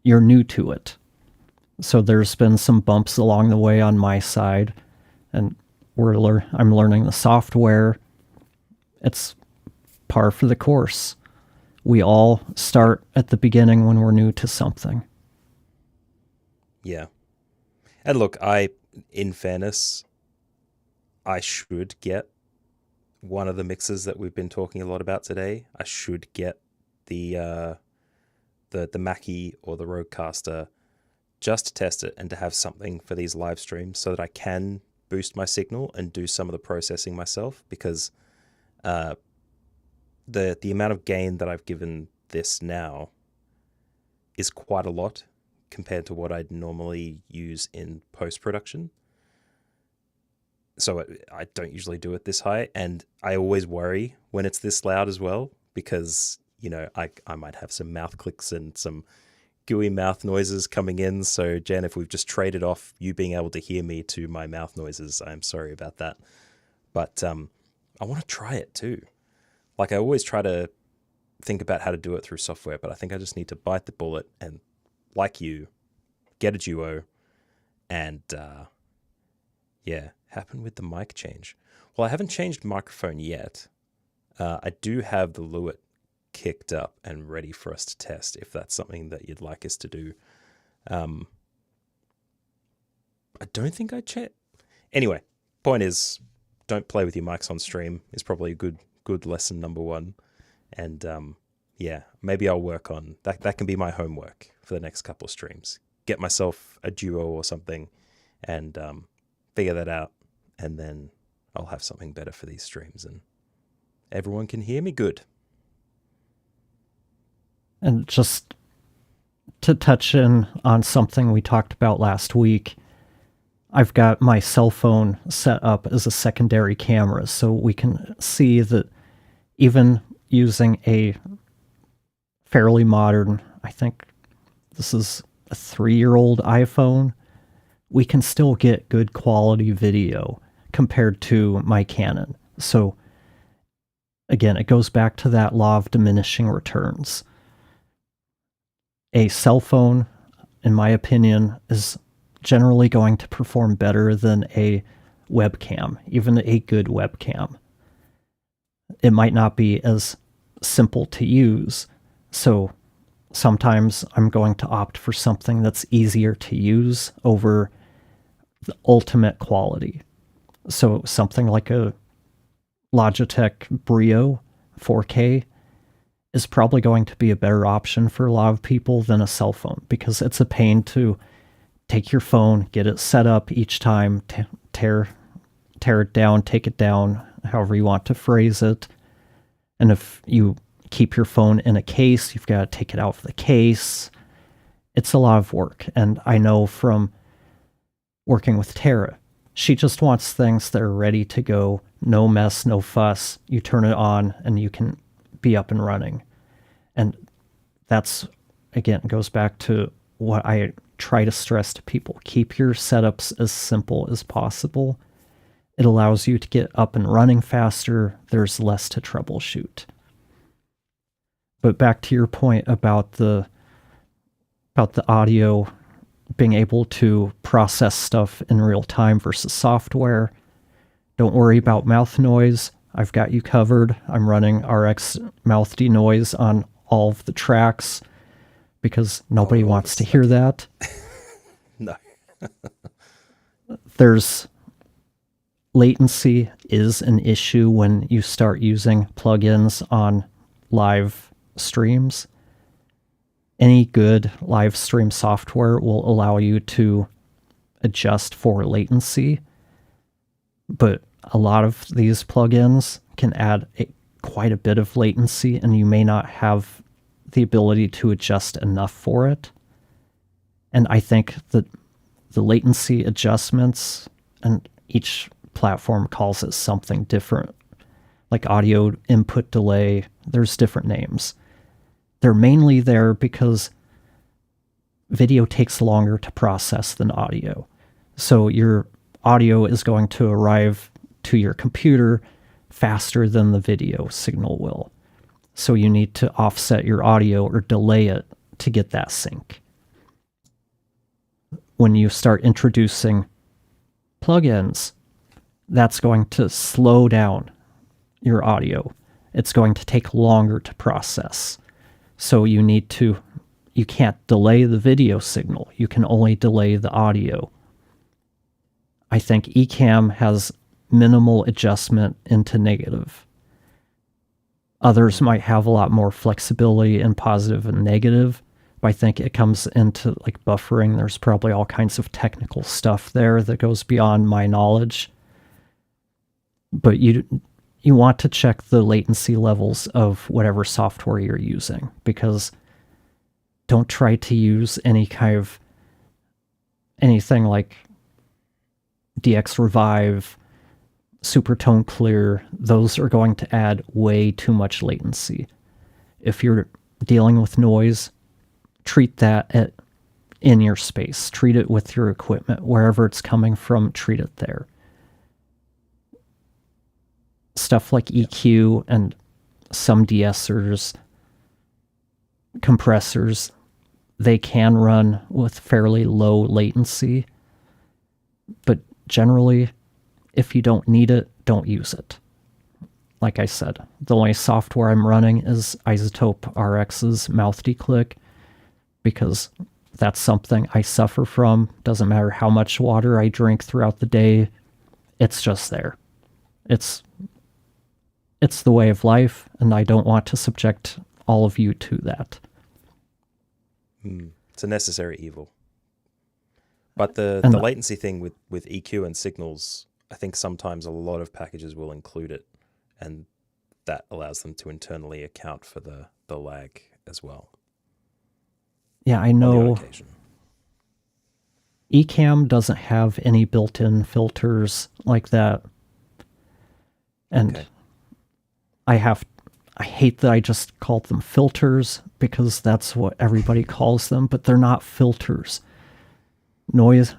you're new to it. So there's been some bumps along the way on my side, and I'm learning the software. It's par for the course. We all start at the beginning when we're new to something. Yeah. And look, in fairness, I should get one of the mixes that we've been talking a lot about today. I should get the MkII or the Rodecaster just to test it and to have something for these live streams so that I can boost my signal and do some of the processing myself, because the amount of gain that I've given this now is quite a lot compared to what I'd normally use in post-production. So I don't usually do it this high, and I always worry when it's this loud as well, because, you know, I might have some mouth clicks and some gooey mouth noises coming in. So Jen, if we've just traded off you being able to hear me to my mouth noises, I'm sorry about that. But I want to try it too. Like, I always try to think about how to do it through software, but I think I just need to bite the bullet and, like you, get a duo and happen with the mic change. Well, I haven't changed microphone yet. I do have the Lewitt kicked up and ready for us to test if that's something that you'd like us to do. I don't think I checked. Anyway, point is, don't play with your mics on stream is probably a good lesson number one. And maybe I'll work on that. That can be my homework for the next couple of streams. Get myself a duo or something and figure that out. And then I'll have something better for these streams and everyone can hear me good. And just to touch in on something we talked about last week, I've got my cell phone set up as a secondary camera, so we can see that even using a fairly modern, I think this is a 3-year-old iPhone, we can still get good quality video compared to my Canon. So again, it goes back to that law of diminishing returns. A cell phone, in my opinion, is generally going to perform better than a webcam, even a good webcam. It might not be as simple to use, so sometimes I'm going to opt for something that's easier to use over the ultimate quality. So something like a Logitech Brio 4K is probably going to be a better option for a lot of people than a cell phone, because it's a pain to take your phone, get it set up each time, tear it down, take it down, however you want to phrase it. And if you keep your phone in a case, you've got to take it out of the case. It's a lot of work. And I know from working with Tara, she just wants things that are ready to go, no mess, no fuss. You turn it on and you can be up and running. And that's, again, goes back to what I try to stress to people. Keep your setups as simple as possible. It allows you to get up and running faster. There's less to troubleshoot. But back to your point about the audio being able to process stuff in real time versus software. Don't worry about mouth noise. I've got you covered. I'm running RX mouth denoise on all of the tracks because nobody wants to hear that. No. There's latency is an issue when you start using plugins on live streams. Any good live stream software will allow you to adjust for latency, but a lot of these plugins can add quite a bit of latency, and you may not have the ability to adjust enough for it. And I think that the latency adjustments, and each platform calls it something different, like audio input delay, there's different names. They're mainly there because video takes longer to process than audio. So your audio is going to arrive to your computer faster than the video signal will. So you need to offset your audio or delay it to get that sync. When you start introducing plugins, that's going to slow down your audio. It's going to take longer to process. So you can't delay the video signal. You can only delay the audio. I think Ecamm has minimal adjustment into negative. Others might have a lot more flexibility in positive and negative, But I think it comes into like buffering. There's probably all kinds of technical stuff there that goes beyond my knowledge. But you want to check the latency levels of whatever software you're using, because don't try to use anything like DX Revive, Supertone Clear. Those are going to add way too much latency. If you're dealing with noise, treat that in your space. Treat it with your equipment. Wherever it's coming from, treat it there. Stuff like EQ and some De-Essers, compressors, they can run with fairly low latency, but generally, if you don't need it, don't use it. Like I said, the only software I'm running is Isotope RX's Mouth Declick, because that's something I suffer from. Doesn't matter how much water I drink throughout the day, it's just there. It's the way of life, and I don't want to subject all of you to that. It's a necessary evil. But the latency thing with EQ and signals, I think sometimes a lot of packages will include it, and that allows them to internally account for the lag as well. Yeah, I know Ecamm doesn't have any built-in filters like that. And okay. I hate that I just called them filters, because that's what everybody calls them, but they're not filters. Noise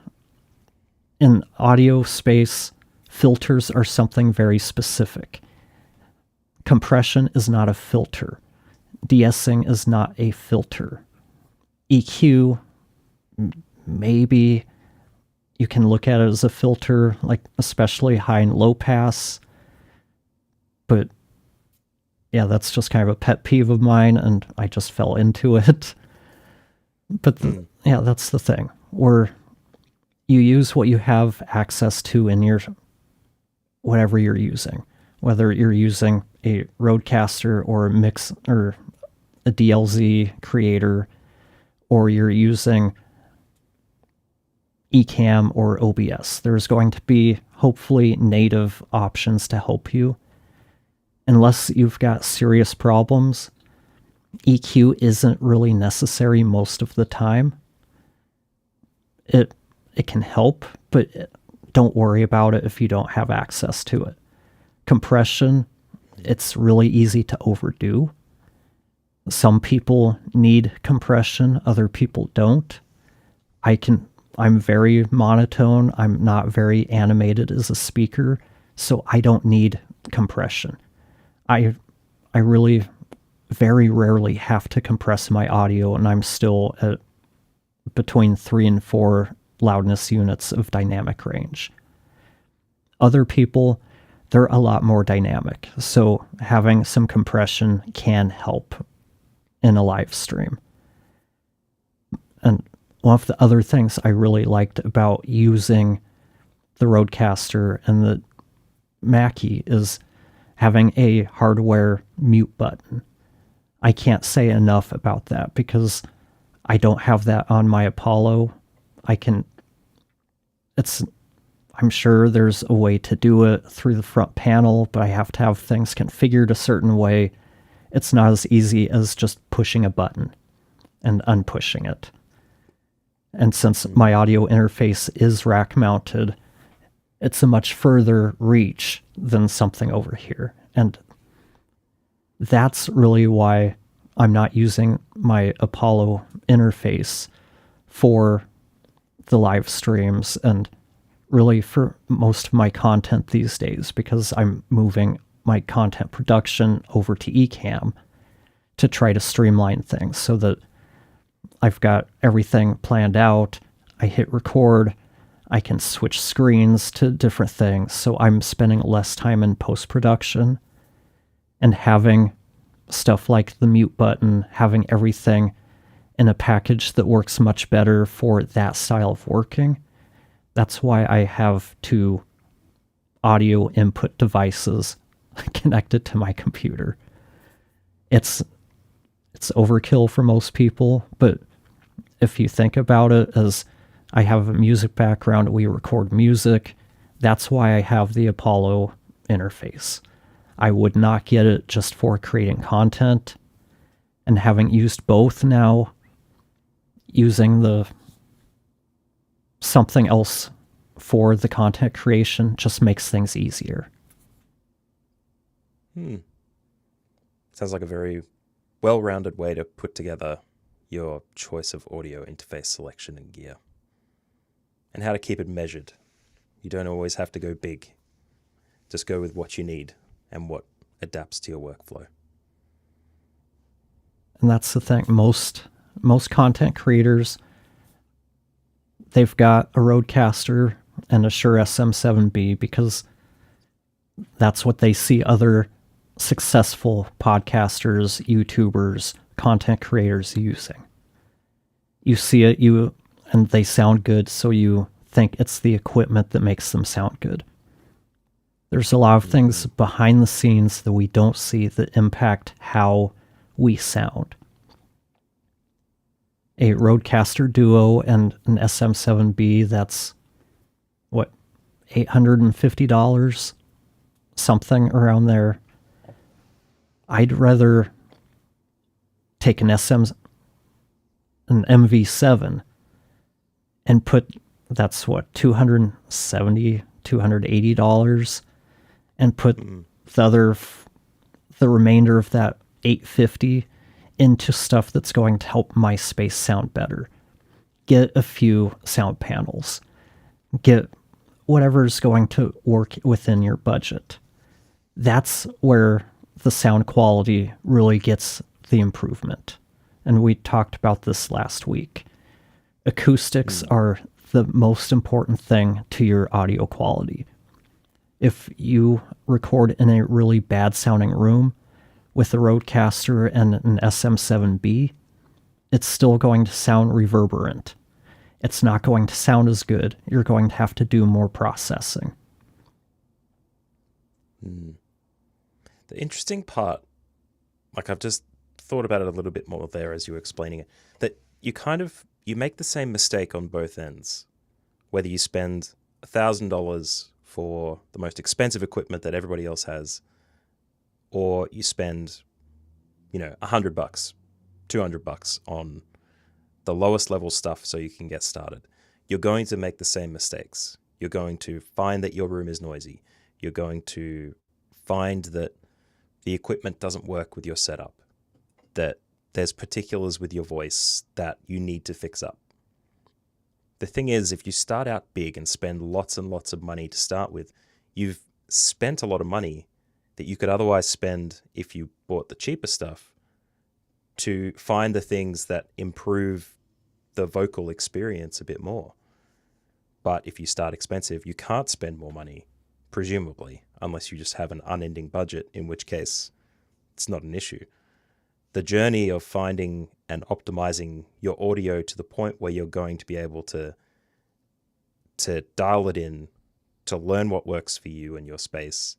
in audio space, filters are something very specific. Compression is not a filter. De-essing is not a filter. EQ, maybe you can look at it as a filter, like especially high and low pass, but yeah, that's just kind of a pet peeve of mine, and I just fell into it. But yeah, that's the thing, where you use what you have access to in your whatever you're using, whether you're using a Rodecaster or a mix or a DLZ creator, or you're using Ecamm or OBS. There's going to be hopefully native options to help you. Unless you've got serious problems, EQ isn't really necessary most of the time. It can help, but don't worry about it if you don't have access to it. Compression, it's really easy to overdo. Some people need compression, other people don't. I'm very monotone. I'm not very animated as a speaker, so I don't need compression. I really very rarely have to compress my audio, and I'm still at between 3 and 4 loudness units of dynamic range. Other people, they're a lot more dynamic, so having some compression can help in a live stream. And one of the other things I really liked about using the Rodecaster and the Mackie is having a hardware mute button. I can't say enough about that, because I don't have that on my Apollo. I'm sure there's a way to do it through the front panel, but I have to have things configured a certain way. It's not as easy as just pushing a button and unpushing it. And since my audio interface is rack mounted, it's a much further reach than something over here. And that's really why I'm not using my Apollo interface for the live streams and really for most of my content these days, because I'm moving my content production over to Ecamm to try to streamline things so that I've got everything planned out. I hit record. I can switch screens to different things, so I'm spending less time in post-production, and having stuff like the mute button, having everything in a package that works much better for that style of working. That's why I have 2 audio input devices connected to my computer. It's overkill for most people, but if you think about it, as I have a music background, we record music. That's why I have the Apollo interface. I would not get it just for creating content. And having used both now, using the something else for the content creation just makes things easier. Sounds like a very well-rounded way to put together your choice of audio interface selection and gear. And how to keep it measured. You don't always have to go big. Just go with what you need and what adapts to your workflow. And that's the thing. Most content creators, they've got a Rodecaster and a Shure SM7B because that's what they see other successful podcasters, YouTubers, content creators using. You see it, and they sound good, so you think it's the equipment that makes them sound good. There's a lot of things behind the scenes that we don't see that impact how we sound. A Rodecaster Duo and an SM7B, that's, what, $850? Something around there. I'd rather take an MV7 and put, that's what, $270, $280, and put the remainder of that $850 into stuff that's going to help my space sound better. Get a few sound panels. Get whatever's going to work within your budget. That's where the sound quality really gets the improvement. And we talked about this last week. Acoustics are the most important thing to your audio quality. If you record in a really bad sounding room with a Rodecaster and an SM7B, it's still going to sound reverberant. It's not going to sound as good. You're going to have to do more processing. The interesting part, like I've just thought about it a little bit more there as you were explaining it, that you make the same mistake on both ends. Whether you spend $1,000 for the most expensive equipment that everybody else has, or you spend, $100, $200 on the lowest level stuff so you can get started. You're going to make the same mistakes. You're going to find that your room is noisy. You're going to find that the equipment doesn't work with your setup, that there's particulars with your voice that you need to fix up. The thing is, if you start out big and spend lots and lots of money to start with, you've spent a lot of money that you could otherwise spend if you bought the cheaper stuff to find the things that improve the vocal experience a bit more. But if you start expensive, you can't spend more money, presumably, unless you just have an unending budget, in which case it's not an issue. The journey of finding and optimizing your audio to the point where you're going to be able to dial it in, to learn what works for you and your space,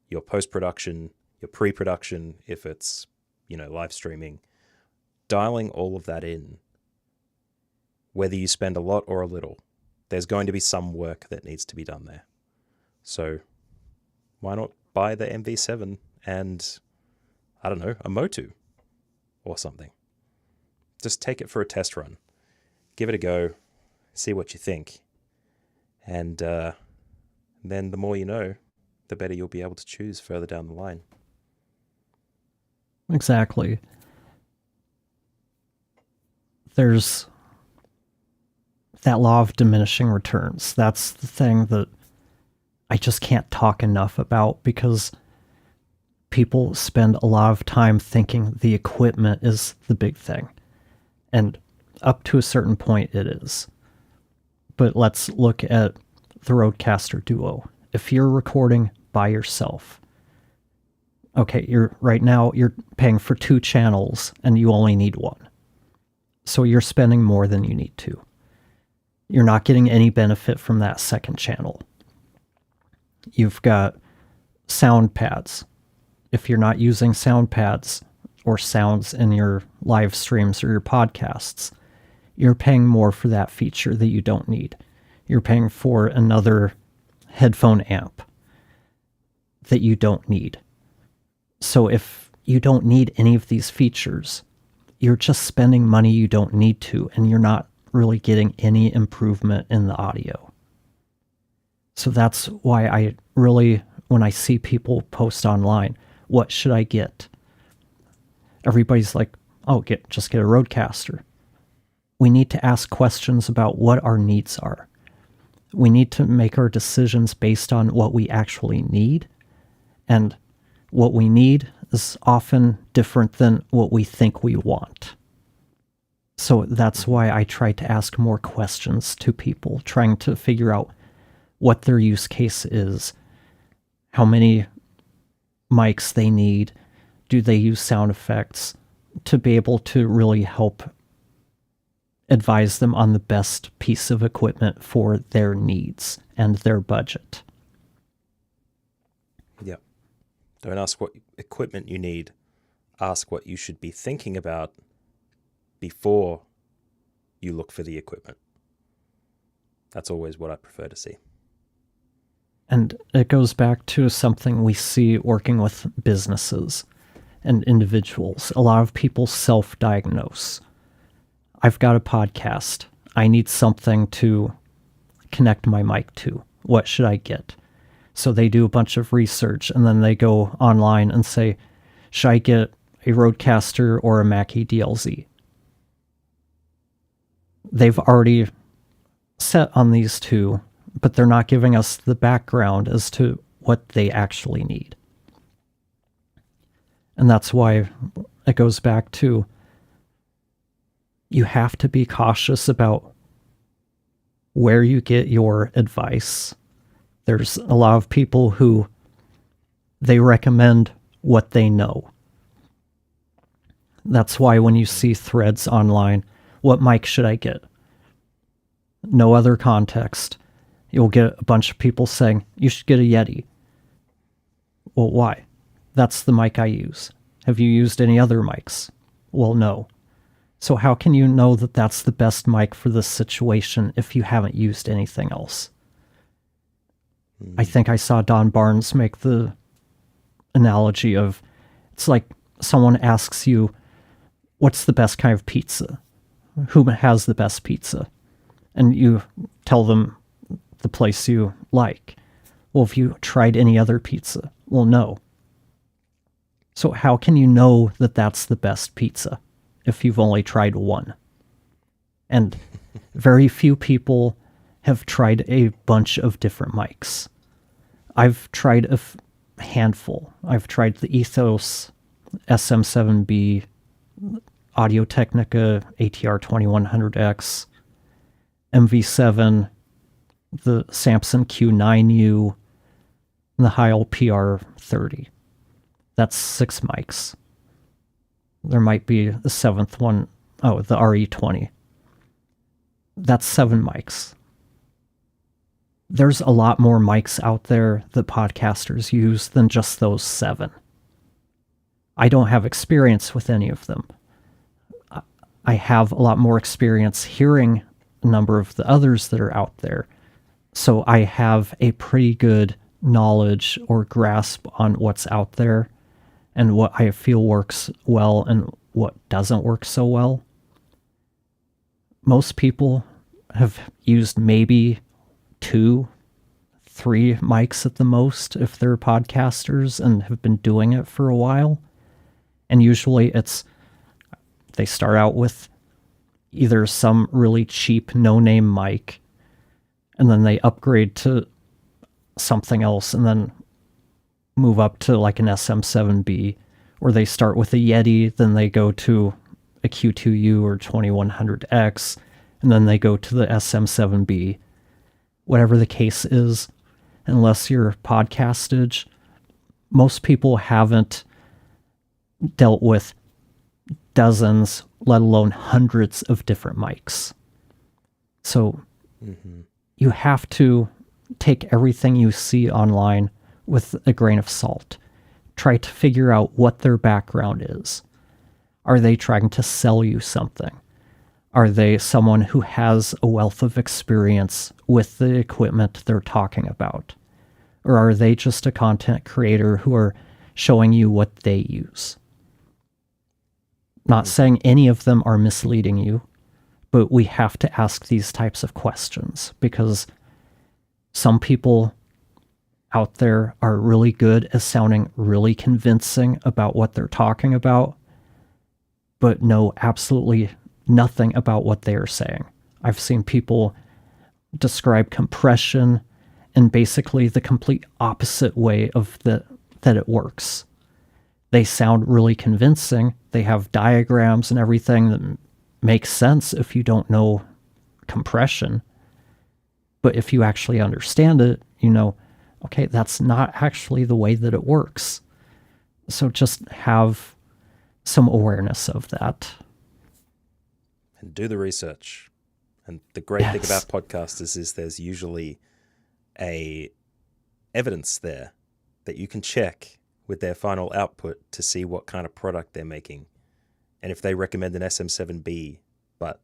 your post-production, your pre-production, if it's, live streaming, dialing all of that in, whether you spend a lot or a little, there's going to be some work that needs to be done there. So why not buy the MV7 and, I don't know, a MOTU or something? Just take it for a test run. Give it a go. See what you think. And then the more you know, the better you'll be able to choose further down the line. Exactly. There's that law of diminishing returns. That's the thing that I just can't talk enough about, because people spend a lot of time thinking the equipment is the big thing. And up to a certain point it is. But let's look at the Rodecaster Duo. If you're recording by yourself, okay, right now you're paying for 2 channels and you only need 1. So you're spending more than you need to. You're not getting any benefit from that second channel. You've got sound pads. If you're not using sound pads or sounds in your live streams or your podcasts, you're paying more for that feature that you don't need. You're paying for another headphone amp that you don't need. So if you don't need any of these features, you're just spending money you don't need to, and you're not really getting any improvement in the audio. So that's why I really, when I see people post online, what should I get? Everybody's like, oh, just get a Rodecaster. We need to ask questions about what our needs are. We need to make our decisions based on what we actually need. And what we need is often different than what we think we want. So that's why I try to ask more questions to people, trying to figure out what their use case is, how many mics they need, do they use sound effects, to be able to really help advise them on the best piece of equipment for their needs and their budget. Yep. Don't ask what equipment you need. Ask what you should be thinking about before you look for the equipment. That's always what I prefer to see. And it goes back to something we see working with businesses and individuals. A lot of people self-diagnose. I've got a podcast. I need something to connect my mic to. What should I get? So they do a bunch of research, and then they go online and say, should I get a Rodecaster or a MkII DLZ? They've already set on these two, but they're not giving us the background as to what they actually need. And that's why it goes back to, you have to be cautious about where you get your advice. There's a lot of people who they recommend what they know. That's why when you see threads online, what mic should I get? No other context. You'll get a bunch of people saying, you should get a Yeti. Well, why? That's the mic I use. Have you used any other mics? Well, no. So how can you know that that's the best mic for this situation if you haven't used anything else? I think I saw Don Barnes make the analogy of, it's like someone asks you, what's the best kind of pizza? Who has the best pizza? And you tell them the place you like. Well, have you tried any other pizza? Well, no. So how can you know that that's the best pizza if you've only tried one? And very few people have tried a bunch of different mics. I've tried a handful. I've tried the Ethos SM7B, Audio-Technica ATR 2100X, MV7, the Samson Q9U, and the Heil PR30. That's 6 mics. There might be the 7th one, the RE20. That's 7 mics. There's a lot more mics out there that podcasters use than just those 7. I don't have experience with any of them. I have a lot more experience hearing a number of the others that are out there. So I have a pretty good knowledge or grasp on what's out there and what I feel works well and what doesn't work so well. Most people have used maybe 2, 3 mics at the most if they're podcasters and have been doing it for a while. And usually they start out with either some really cheap no-name mic, and then they upgrade to something else and then move up to like an SM7B, or they start with a Yeti, then they go to a Q2U or 2100X, and then they go to the SM7B. Whatever the case is, unless you're podcastage, most people haven't dealt with dozens, let alone hundreds of different mics. So you have to take everything you see online with a grain of salt. Try to figure out what their background is. Are they trying to sell you something? Are they someone who has a wealth of experience with the equipment they're talking about? Or are they just a content creator who are showing you what they use? Not saying any of them are misleading you, but we have to ask these types of questions because some people out there are really good at sounding really convincing about what they're talking about, but know absolutely nothing about what they are saying. I've seen people describe compression in basically the complete opposite way of that it works. They sound really convincing. They have diagrams and everything that makes sense if you don't know compression. But if you actually understand it, you know, okay, that's not actually the way that it works. So just have some awareness of that. And do the research. And the great thing about podcasters is there's usually a evidence there that you can check with their final output to see what kind of product they're making. And if they recommend an SM7B, but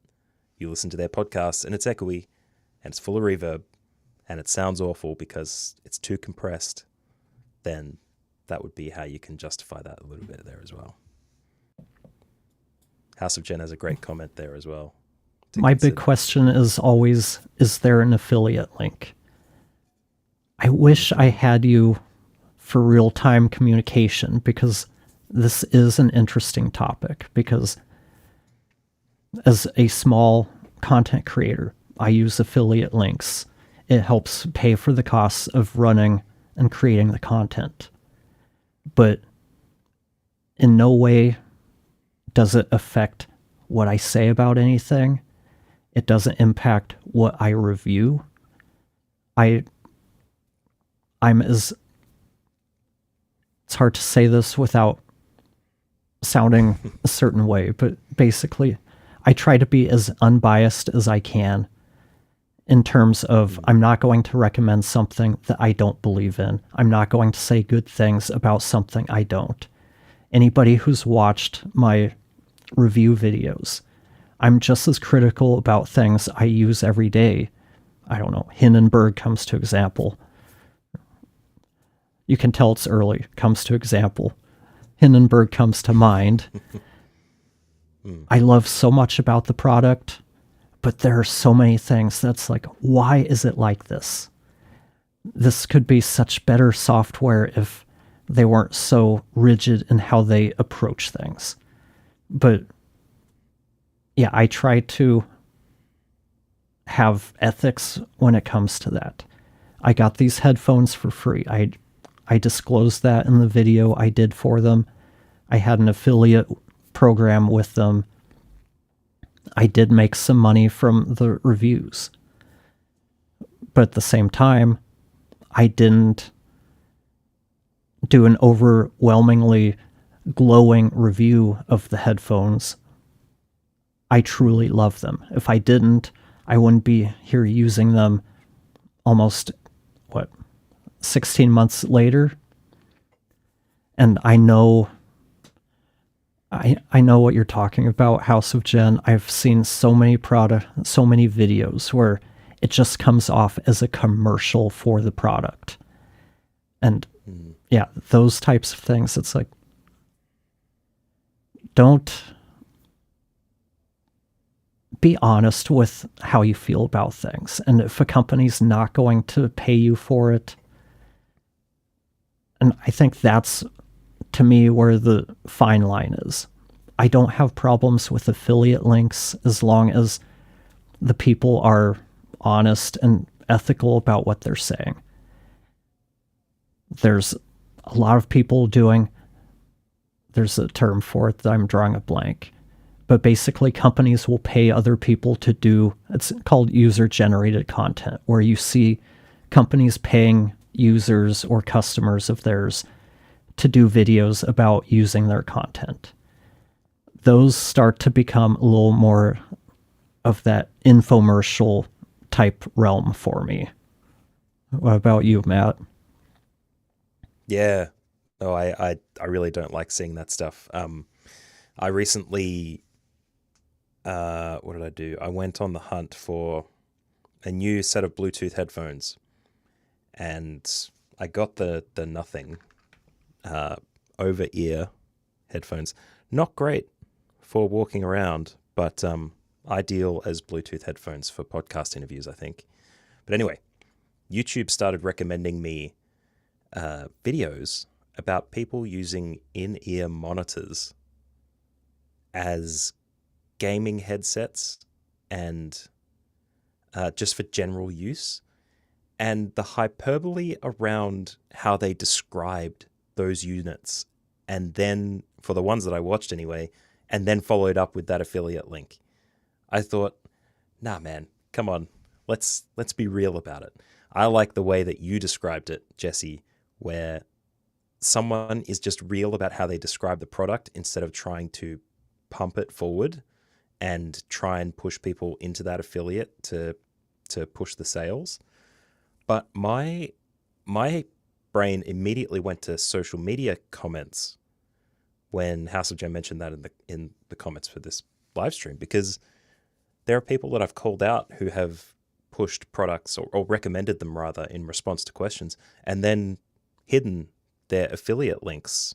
you listen to their podcast and it's echoey and it's full of reverb and it sounds awful because it's too compressed, then that would be how you can justify that a little bit there as well. House of Jen has a great comment there as well. My big question is always, is there an affiliate link? I wish I had you for real-time communication because this is an interesting topic, because as a small content creator, I use affiliate links. It helps pay for the costs of running and creating the content. But in no way does it affect what I say about anything. It doesn't impact what I review. I'm as... It's hard to say this without sounding a certain way, but basically, I try to be as unbiased as I can in terms of I'm not going to recommend something that I don't believe in. I'm not going to say good things about something I don't. Anybody who's watched my review videos, I'm just as critical about things I use every day. I don't know, Hindenburg comes to example. You can tell it's early, comes to example. Hindenburg comes to mind. I love so much about the product, but there are so many things that's like, why is it like this? This could be such better software if they weren't so rigid in how they approach things. But yeah, I try to have ethics when it comes to that. I got these headphones for free. I disclosed that in the video I did for them. I had an affiliate program with them. I did make some money from the reviews. But at the same time, I didn't do an overwhelmingly glowing review of the headphones. I truly love them. If I didn't, I wouldn't be here using them almost, 16 months later. And I know what you're talking about, House of Jen. I've seen so many videos where it just comes off as a commercial for the product. And yeah, those types of things, it's like, don't be honest with how you feel about things. And if a company's not going to pay you for it, and I think that's, to me, where the fine line is. I don't have problems with affiliate links as long as the people are honest and ethical about what they're saying. There's a lot of people there's a term for it that I'm drawing a blank, but basically companies will pay other people to do, it's called user-generated content, where you see companies paying users or customers of theirs to do videos about using their content. Those start to become a little more of that infomercial type realm for me. What about you, Matt? Yeah. Oh, I really don't like seeing that stuff. I recently what did I do? I went on the hunt for a new set of Bluetooth headphones, and I got the Nothing over ear headphones. Not great for walking around, but ideal as Bluetooth headphones for podcast interviews, I think. But anyway, YouTube started recommending me videos about people using in-ear monitors as gaming headsets and just for general use. And the hyperbole around how they described those units, and then, for the ones that I watched anyway, and then followed up with that affiliate link. I thought, nah, man, come on. Let's be real about it. I like the way that you described it, Jesse, where someone is just real about how they describe the product instead of trying to pump it forward and try and push people into that affiliate to push the sales. But my brain immediately went to social media comments when House of Jen mentioned that in the comments for this live stream, because there are people that I've called out who have pushed products or recommended them rather in response to questions, and then hidden their affiliate links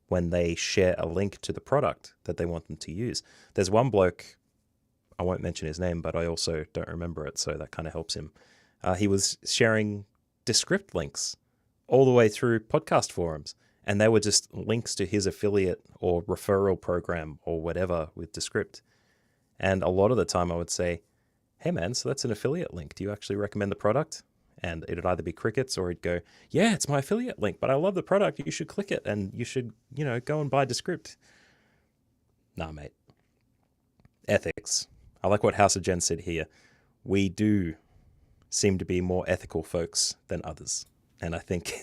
when they share a link to the product that they want them to use. There's one bloke, I won't mention his name, but I also don't remember it, so that kind of helps him. He was sharing Descript links all the way through podcast forums, and they were just links to his affiliate or referral program or whatever with Descript. And a lot of the time I would say, hey man, so that's an affiliate link. Do you actually recommend the product? And it'd either be crickets, or he'd go, yeah, it's my affiliate link, but I love the product. You should click it and you should, go and buy Descript. Nah, mate. Ethics. I like what House of Jen said here. We do seem to be more ethical folks than others. And I think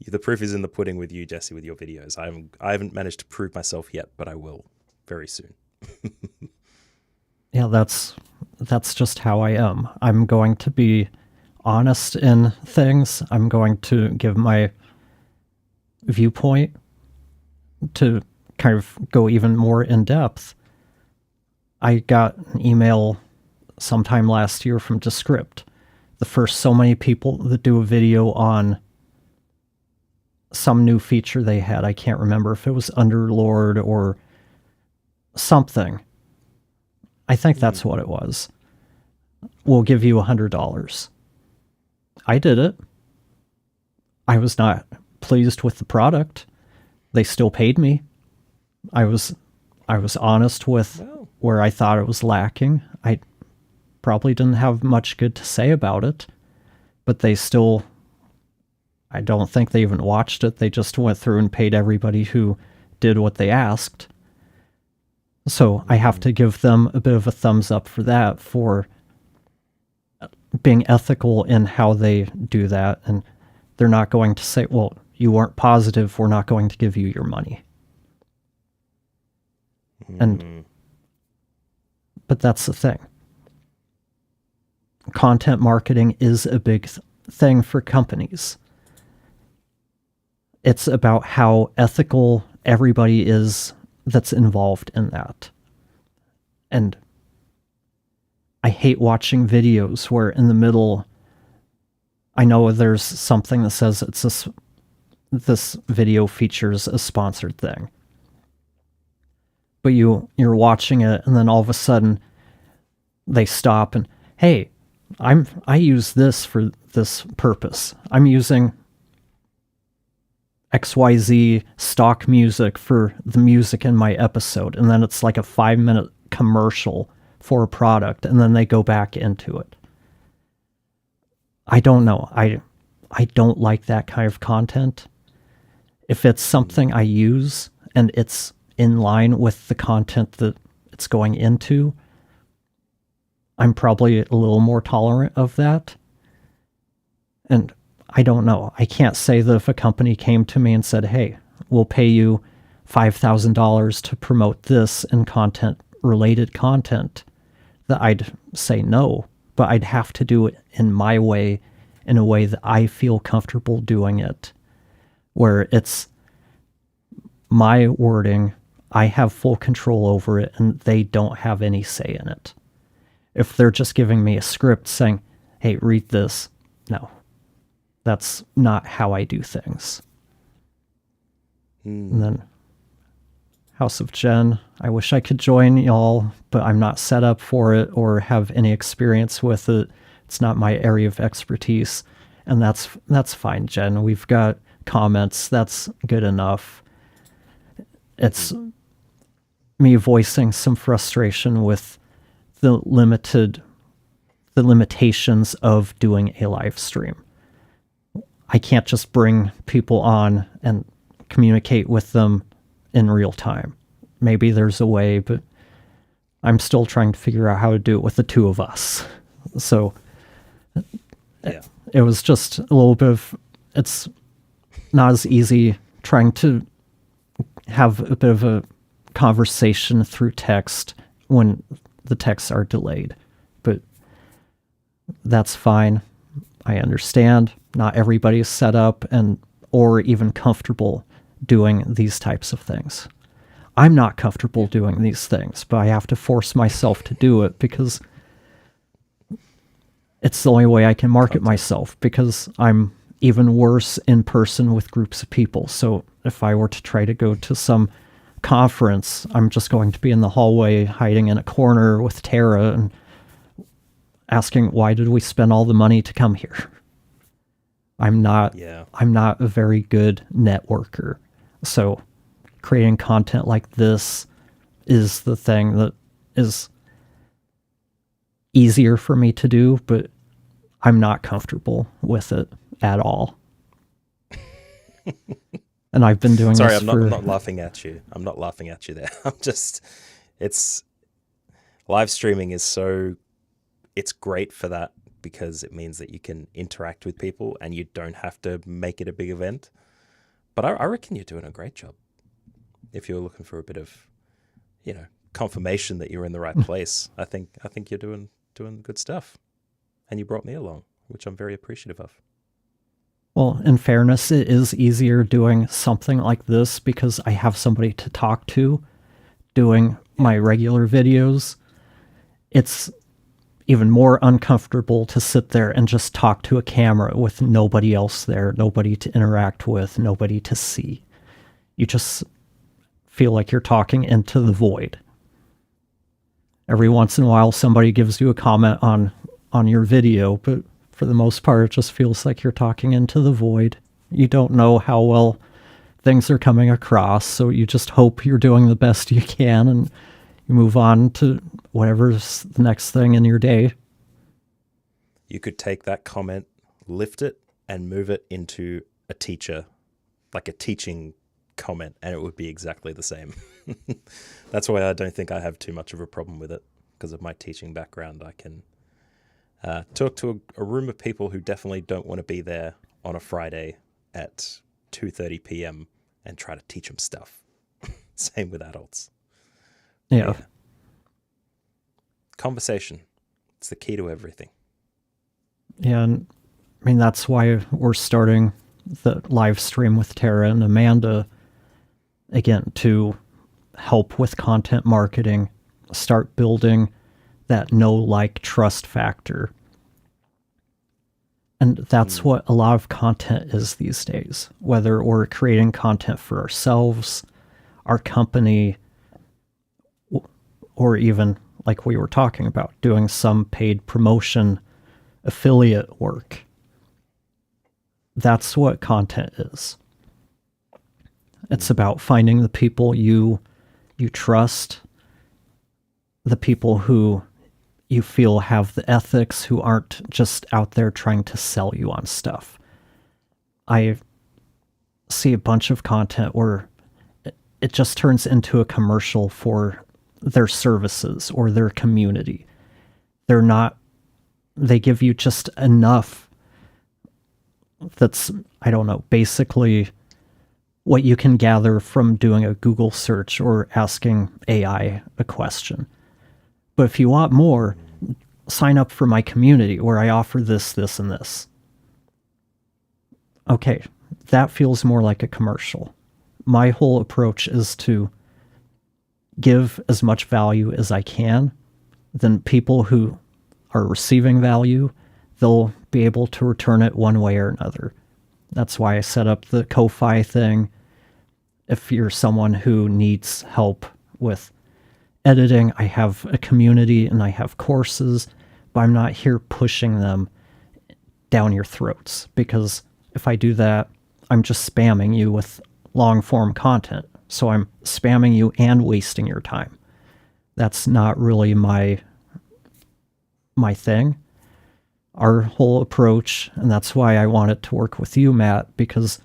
the proof is in the pudding with you, Jesse, with your videos. I haven't managed to prove myself yet, but I will very soon. Yeah, that's just how I am. I'm going to be honest in things. I'm going to give my viewpoint to kind of go even more in depth. I got an email sometime last year from Descript. The first so many people that do a video on some new feature they had. I can't remember if it was Underlord or something. I think that's what it was. We'll give you $100. I did it. I was not pleased with the product. They still paid me. I was honest with where I thought it was lacking. I probably didn't have much good to say about it, but they still, I don't think they even watched it. They just went through and paid everybody who did what they asked. So I have to give them a bit of a thumbs up for that, for being ethical in how they do that. And they're not going to say, well, you weren't positive, we're not going to give you your money. But that's the thing. Content marketing is a big thing for companies. It's about how ethical everybody is that's involved in that. And I hate watching videos where in the middle, I know there's something that says this video features a sponsored thing. But you're watching it, and then all of a sudden they stop and, hey, I use this for this purpose. I'm using XYZ stock music for the music in my episode. And then it's like a 5-minute commercial for a product, and then they go back into it. I don't know. I don't like that kind of content. If it's something I use and it's in line with the content that it's going into, I'm probably a little more tolerant of that. And I don't know. I can't say that if a company came to me and said, hey, we'll pay you $5,000 to promote this and related content, that I'd say no. But I'd have to do it in my way, in a way that I feel comfortable doing it, where it's my wording. I have full control over it and they don't have any say in it. If they're just giving me a script saying, hey, read this, no. That's not how I do things. And then House of Jen, I wish I could join y'all, but I'm not set up for it or have any experience with it. It's not my area of expertise. And that's fine, Jen. We've got comments. That's good enough. It's me voicing some frustration with the limitations of doing a live stream. I can't just bring people on and communicate with them in real time. Maybe there's a way, but I'm still trying to figure out how to do it with the two of us. So it was just a little bit of, it's not as easy trying to have a bit of a conversation through text when the texts are delayed. But that's fine. I understand. Not everybody is set up or even comfortable doing these types of things. I'm not comfortable doing these things, but I have to force myself to do it because it's the only way I can market myself, because I'm even worse in person with groups of people. So if I were to try to go to some conference, I'm just going to be in the hallway hiding in a corner with Tara and asking, why did we spend all the money to come here? I'm not a very good networker. So creating content like this is the thing that is easier for me to do, but I'm not comfortable with it at all. And I've been doing Sorry, this I'm not laughing at you. I'm not laughing at you there. It's live streaming is it's great for that, because it means that you can interact with people and you don't have to make it a big event. But I reckon you're doing a great job. If you're looking for a bit of, confirmation that you're in the right place, I think you're doing good stuff. And you brought me along, which I'm very appreciative of. Well, in fairness, it is easier doing something like this because I have somebody to talk to doing my regular videos. It's even more uncomfortable to sit there and just talk to a camera with nobody else there, nobody to interact with, nobody to see. You just feel like you're talking into the void. Every once in a while, somebody gives you a comment on your video, but for the most part, it just feels like you're talking into the void. You don't know how well things are coming across, so you just hope you're doing the best you can, and you move on to whatever's the next thing in your day. You could take that comment, lift it, and move it into a teacher, like a teaching comment, and it would be exactly the same. That's why I don't think I have too much of a problem with it, because of my teaching background. I can talk to a room of people who definitely don't want to be there on a Friday at 2:30 p.m. and try to teach them stuff. Same with adults. Yeah. Conversation. It's the key to everything. Yeah, and I mean, that's why we're starting the live stream with Tara and Amanda, again, to help with content marketing, start building that know, like, trust factor. And that's what a lot of content is these days, whether we're creating content for ourselves, our company, or even, like we were talking about, doing some paid promotion, affiliate work. That's what content is. It's about finding the people you trust, the people who you feel have the ethics, who aren't just out there trying to sell you on stuff. I see a bunch of content where it just turns into a commercial for their services or their community. They give you just enough that's, I don't know, basically what you can gather from doing a Google search or asking AI a question. But if you want more, sign up for my community where I offer this, this, and this. Okay, that feels more like a commercial. My whole approach is to give as much value as I can, then people who are receiving value, they'll be able to return it one way or another. That's why I set up the Ko-Fi thing. If you're someone who needs help with editing, I have a community and I have courses, but I'm not here pushing them down your throats, because if I do that, I'm just spamming you with long form content. So I'm spamming you and wasting your time. That's not really my thing. Our whole approach, and that's why I wanted to work with you, Matt, because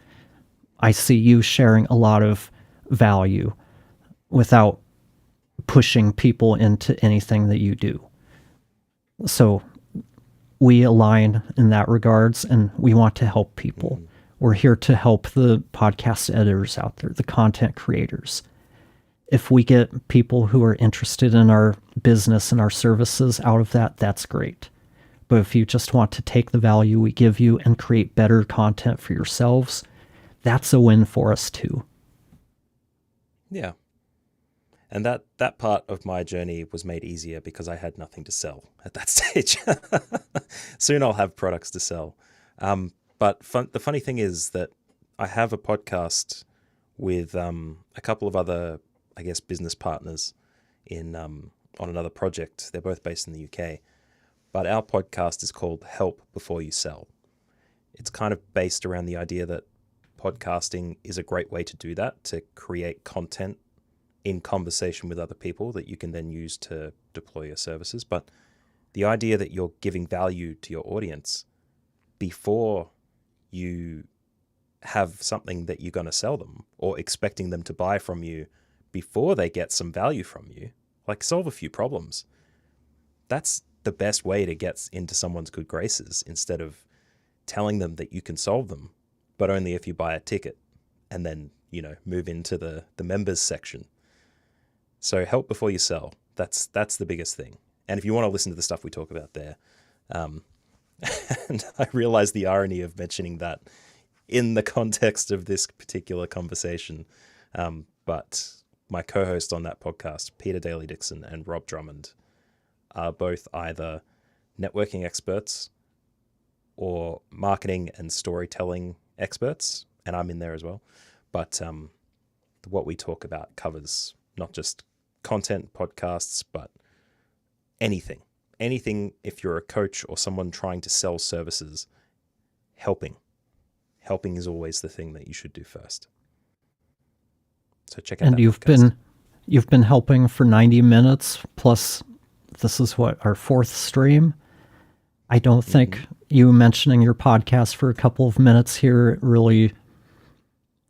I see you sharing a lot of value without pushing people into anything that you do. So we align in that regards, and we want to help people. We're here to help the podcast editors out there, the content creators. If we get people who are interested in our business and our services out of that, that's great. But if you just want to take the value we give you and create better content for yourselves, that's a win for us too. Yeah. And that part of my journey was made easier because I had nothing to sell at that stage. Soon I'll have products to sell. But the funny thing is that I have a podcast with a couple of other, I guess, business partners on another project. They're both based in the UK. But our podcast is called Help Before You Sell. It's kind of based around the idea that podcasting is a great way to do that, to create content in conversation with other people that you can then use to deploy your services. But the idea that you're giving value to your audience before you have something that you're going to sell them, or expecting them to buy from you before they get some value from you, like solve a few problems. That's the best way to get into someone's good graces, instead of telling them that you can solve them, but only if you buy a ticket and then, move into the members section. So help before you sell. That's the biggest thing. And if you want to listen to the stuff we talk about there, and I realize the irony of mentioning that in the context of this particular conversation, but my co-host on that podcast, Peter Daly-Dixon and Rob Drummond, are both either networking experts or marketing and storytelling experts, and I'm in there as well. But what we talk about covers not just content podcasts, but anything. If you're a coach or someone trying to sell services, helping is always the thing that you should do first. So check out. And you've been helping for 90 minutes plus. This is our fourth stream. I don't think you mentioning your podcast for a couple of minutes here really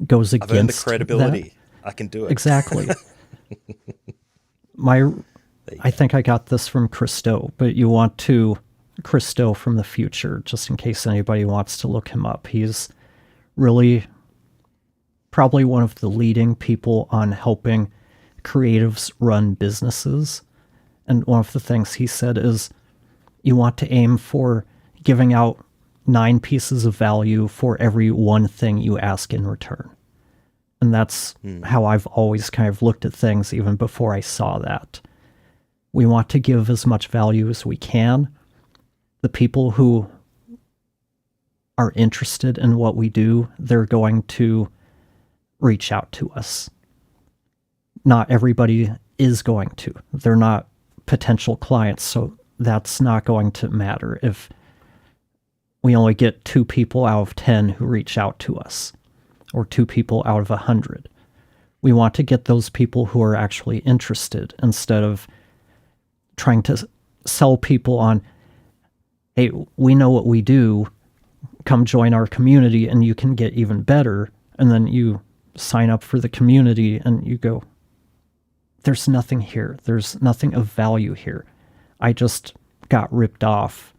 goes against I've earned the credibility. That. I can do it. Exactly. I think I got this from Christo, but you want to Christo from the future, just in case anybody wants to look him up. He's really probably one of the leading people on helping creatives run businesses. And one of the things he said is you want to aim for giving out 9 pieces of value for every one thing you ask in return. And that's how I've always kind of looked at things even before I saw that. We want to give as much value as we can. The people who are interested in what we do, they're going to reach out to us. Not everybody is going to. They're not potential clients, so that's not going to matter if we only get 2 people out of 10 who reach out to us, or 2 people out of 100. We want to get those people who are actually interested, instead of trying to sell people on, hey, we know what we do, come join our community and you can get even better. And then you sign up for the community and you go, there's nothing here. There's nothing of value here. I just got ripped off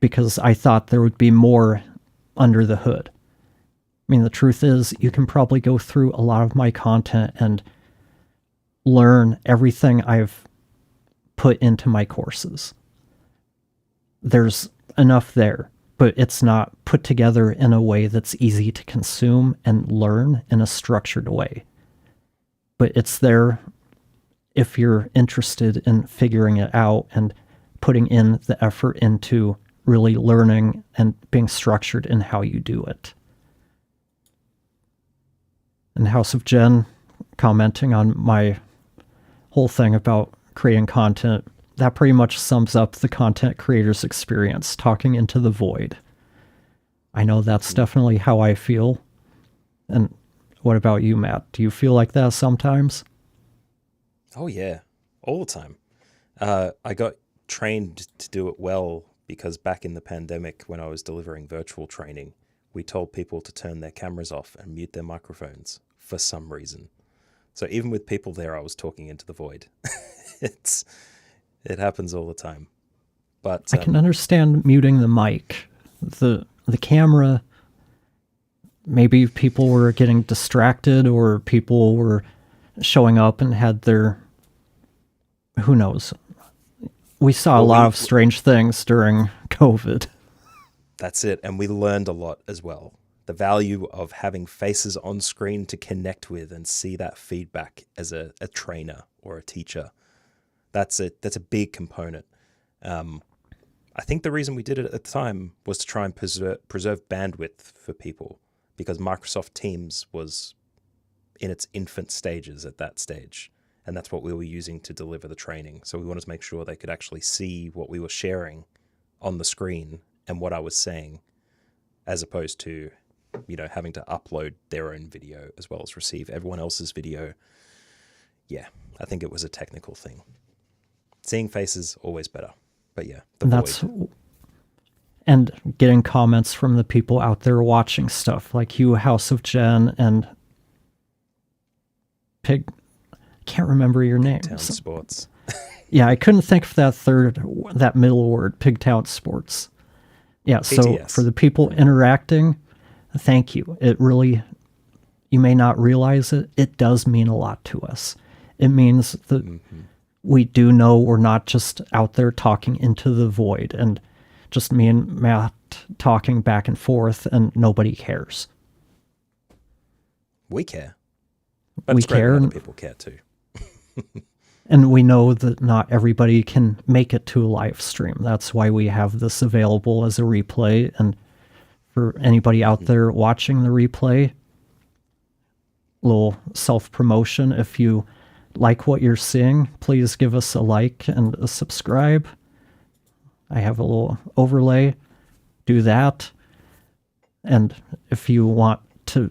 because I thought there would be more under the hood. I mean, the truth is, you can probably go through a lot of my content and learn everything I've put into my courses. There's enough there, but it's not put together in a way that's easy to consume and learn in a structured way. But it's there if you're interested in figuring it out and putting in the effort into really learning and being structured in how you do it. And House of Jen commenting on my whole thing about creating content, that pretty much sums up the content creator's experience, talking into the void. I know that's definitely how I feel. And what about you, Matt? Do you feel like that sometimes? Oh, yeah. All the time. I got trained to do it well because back in the pandemic, when I was delivering virtual training, we told people to turn their cameras off and mute their microphones for some reason. So even with people there, I was talking into the void. It happens all the time. But I can understand muting the mic. The camera, maybe people were getting distracted or people were showing up and had their, who knows. We saw a lot of strange things during COVID. That's it. And we learned a lot as well. The value of having faces on screen to connect with and see that feedback as a trainer or a teacher. That's a big component. I think the reason we did it at the time was to try and preserve bandwidth for people, because Microsoft Teams was in its infant stages at that stage. And that's what we were using to deliver the training. So we wanted to make sure they could actually see what we were sharing on the screen and what I was saying, as opposed to, having to upload their own video as well as receive everyone else's video. Yeah, I think it was a technical thing. Seeing faces, always better. But yeah, and getting comments from the people out there watching stuff, like you, House of Jen, and Pig. Can't remember your name. Pigtown Sports. Yeah, I couldn't think of that middle word, Pigtown Sports. Yeah, so PTS. For the people interacting, thank you. It really, you may not realize it, it does mean a lot to us. It means that we do know we're not just out there talking into the void and just me and Matt talking back and forth and nobody cares. We care. But we it's great care. when other people care too. And we know that not everybody can make it to a live stream. That's why we have this available as a replay. And for anybody out there watching the replay, little self-promotion. If you like what you're seeing, please give us a like and a subscribe. I have a little overlay. Do that. And if you want to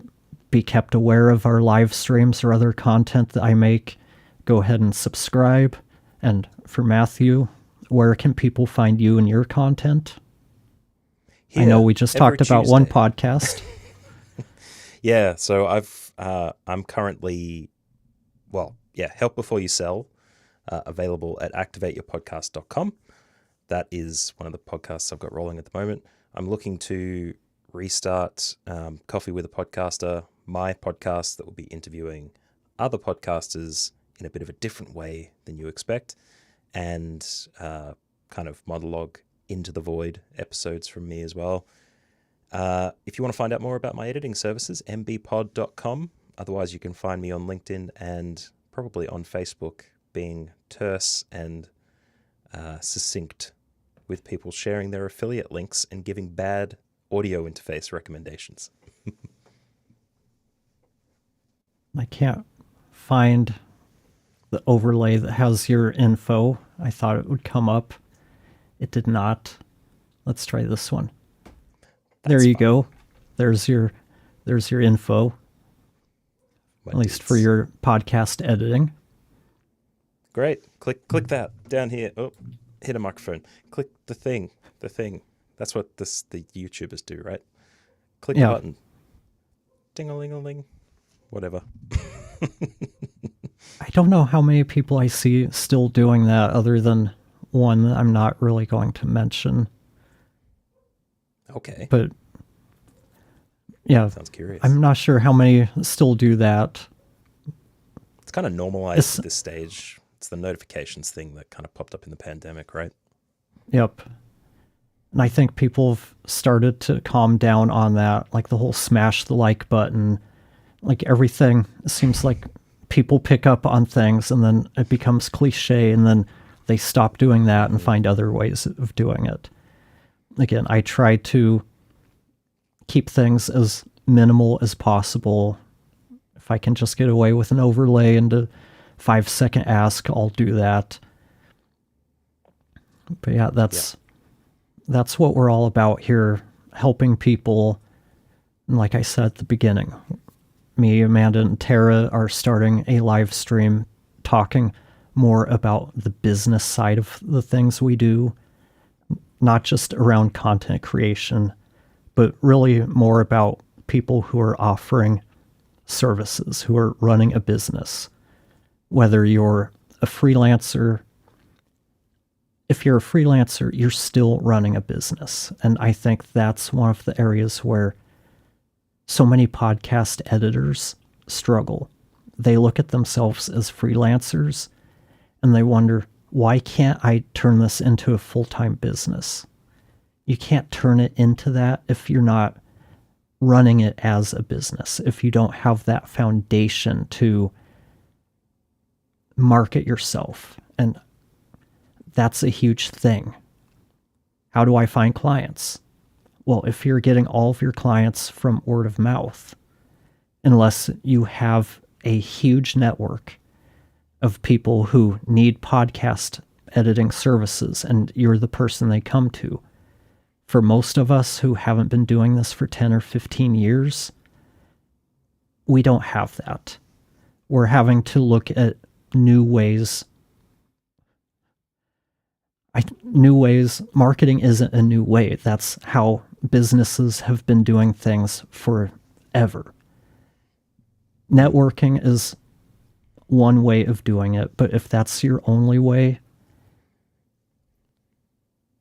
be kept aware of our live streams or other content that I make, go ahead and subscribe. And for Matthew, where can people find you and your content? I know we just talked about one podcast. Yeah, so I'm currently, Help Before You Sell, available at activateyourpodcast.com. That is one of the podcasts I've got rolling at the moment. I'm looking to restart Coffee with a Podcaster, my podcast that will be interviewing other podcasters in a bit of a different way than you expect, and kind of monologue into the void episodes from me as well. If you want to find out more about my editing services, mbpod.com. Otherwise, you can find me on LinkedIn and probably on Facebook, being terse and succinct with people sharing their affiliate links and giving bad audio interface recommendations. I can't find the overlay that has your info. I thought it would come up. It did not. Let's try this one. There you go. There's your info. At least for your podcast editing. Great. Click that down here. Oh, hit a microphone. Click the thing. That's what the YouTubers do, right? Click the button. Ding-a-ling-a-ling. Whatever. I don't know how many people I see still doing that, other than one that I'm not really going to mention. Okay. But yeah, sounds curious. I'm not sure how many still do that. It's kind of normalized at this stage. It's the notifications thing that kind of popped up in the pandemic, right? Yep. And I think people have started to calm down on that, like the whole smash the like button. Like everything seems like people pick up on things and then it becomes cliche and then they stop doing that and find other ways of doing it. Again, I try to keep things as minimal as possible. If I can just get away with an overlay and a 5-second ask, I'll do that. But yeah, that's what we're all about here, helping people. And like I said at the beginning, me, Amanda, and Tara are starting a live stream talking more about the business side of the things we do, not just around content creation, but really more about people who are offering services, who are running a business. Whether you're a freelancer, if you're a freelancer, you're still running a business. And I think that's one of the areas where so many podcast editors struggle. They look at themselves as freelancers and they wonder, why can't I turn this into a full-time business? You can't turn it into that if you're not running it as a business, if you don't have that foundation to market yourself. And that's a huge thing. How do I find clients? Well, if you're getting all of your clients from word of mouth, unless you have a huge network of people who need podcast editing services and you're the person they come to. For most of us who haven't been doing this for 10 or 15 years, we don't have that. We're having to look at new ways. Marketing isn't a new way. That's how businesses have been doing things forever. Networking is one way of doing it, but if that's your only way,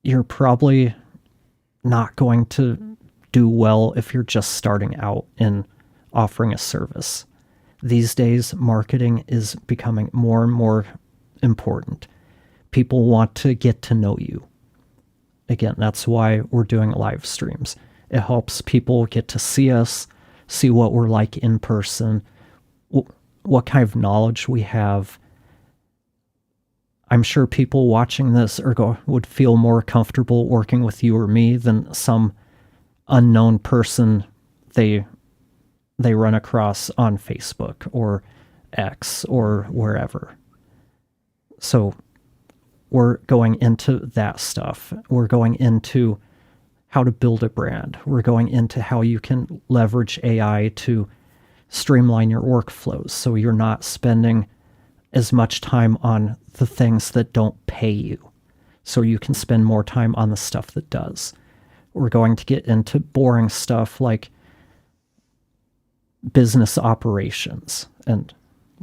you're probably not going to do well if you're just starting out in offering a service. These days, marketing is becoming more and more important. People want to get to know you. Again, that's why we're doing live streams. It helps people get to see us, see what we're like in person, what kind of knowledge we have. I'm sure people watching this would feel more comfortable working with you or me than some unknown person they run across on Facebook or X or wherever. So we're going into that stuff. We're going into how to build a brand. We're going into how you can leverage AI to streamline your workflows so you're not spending as much time on the things that don't pay you, so you can spend more time on the stuff that does. We're going to get into boring stuff like business operations, and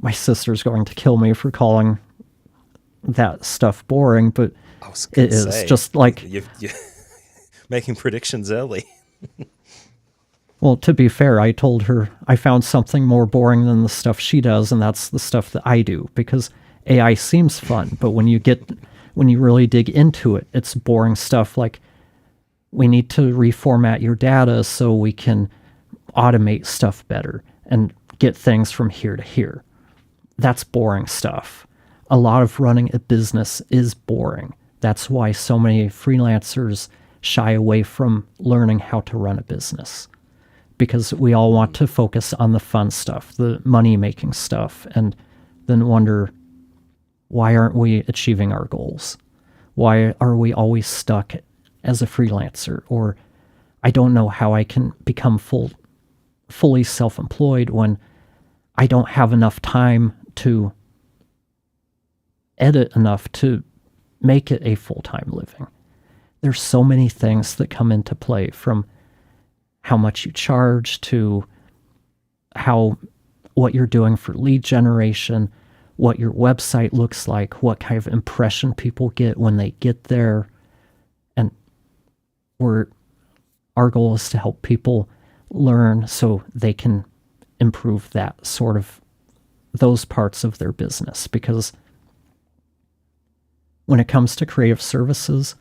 my sister's going to kill me for calling that stuff boring, but it is just like you're making predictions early. Well, to be fair, I told her I found something more boring than the stuff she does, and that's the stuff that I do, because AI seems fun, but when you really dig into it, it's boring stuff like we need to reformat your data so we can automate stuff better and get things from here to here. That's boring stuff. A lot of running a business is boring. That's why so many freelancers shy away from learning how to run a business, because we all want to focus on the fun stuff, the money-making stuff, and then wonder, why aren't we achieving our goals? Why are we always stuck as a freelancer? Or I don't know how I can become fully self-employed when I don't have enough time to edit enough to make it a full-time living. There's so many things that come into play, from how much you charge to what you're doing for lead generation, what your website looks like, what kind of impression people get when they get there. And our goal is to help people learn so they can improve those parts of their business. Because when it comes to creative services,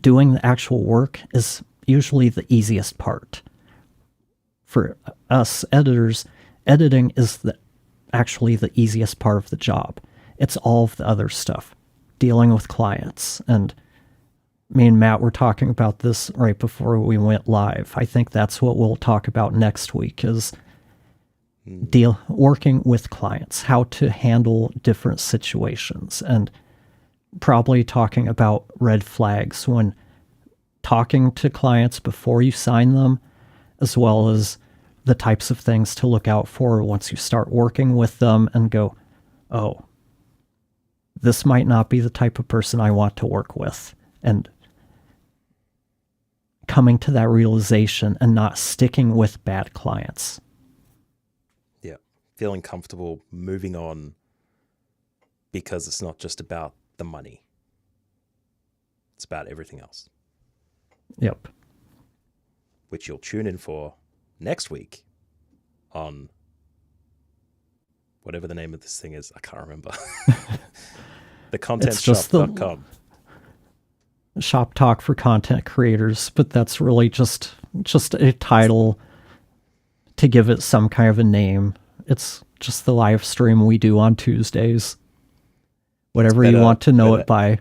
doing the actual work is usually the easiest part. For us editors, editing is the actually the easiest part of the job. It's all of the other stuff, dealing with clients. And me and Matt were talking about this right before we went live. I think that's what we'll talk about next week is working with clients, how to handle different situations, and probably talking about red flags when talking to clients before you sign them, as well as the types of things to look out for once you start working with them and go, oh, this might not be the type of person I want to work with. And coming to that realization and not sticking with bad clients. Yeah. Feeling comfortable moving on because it's not just about the money. It's about everything else. Yep. Which you'll tune in for next week on whatever the name of this thing is. I can't remember. Thecontentshop.com. Shop talk for content creators, but that's really just a title to give it some kind of a name. It's just the live stream we do on Tuesdays. Whatever you want to know it by.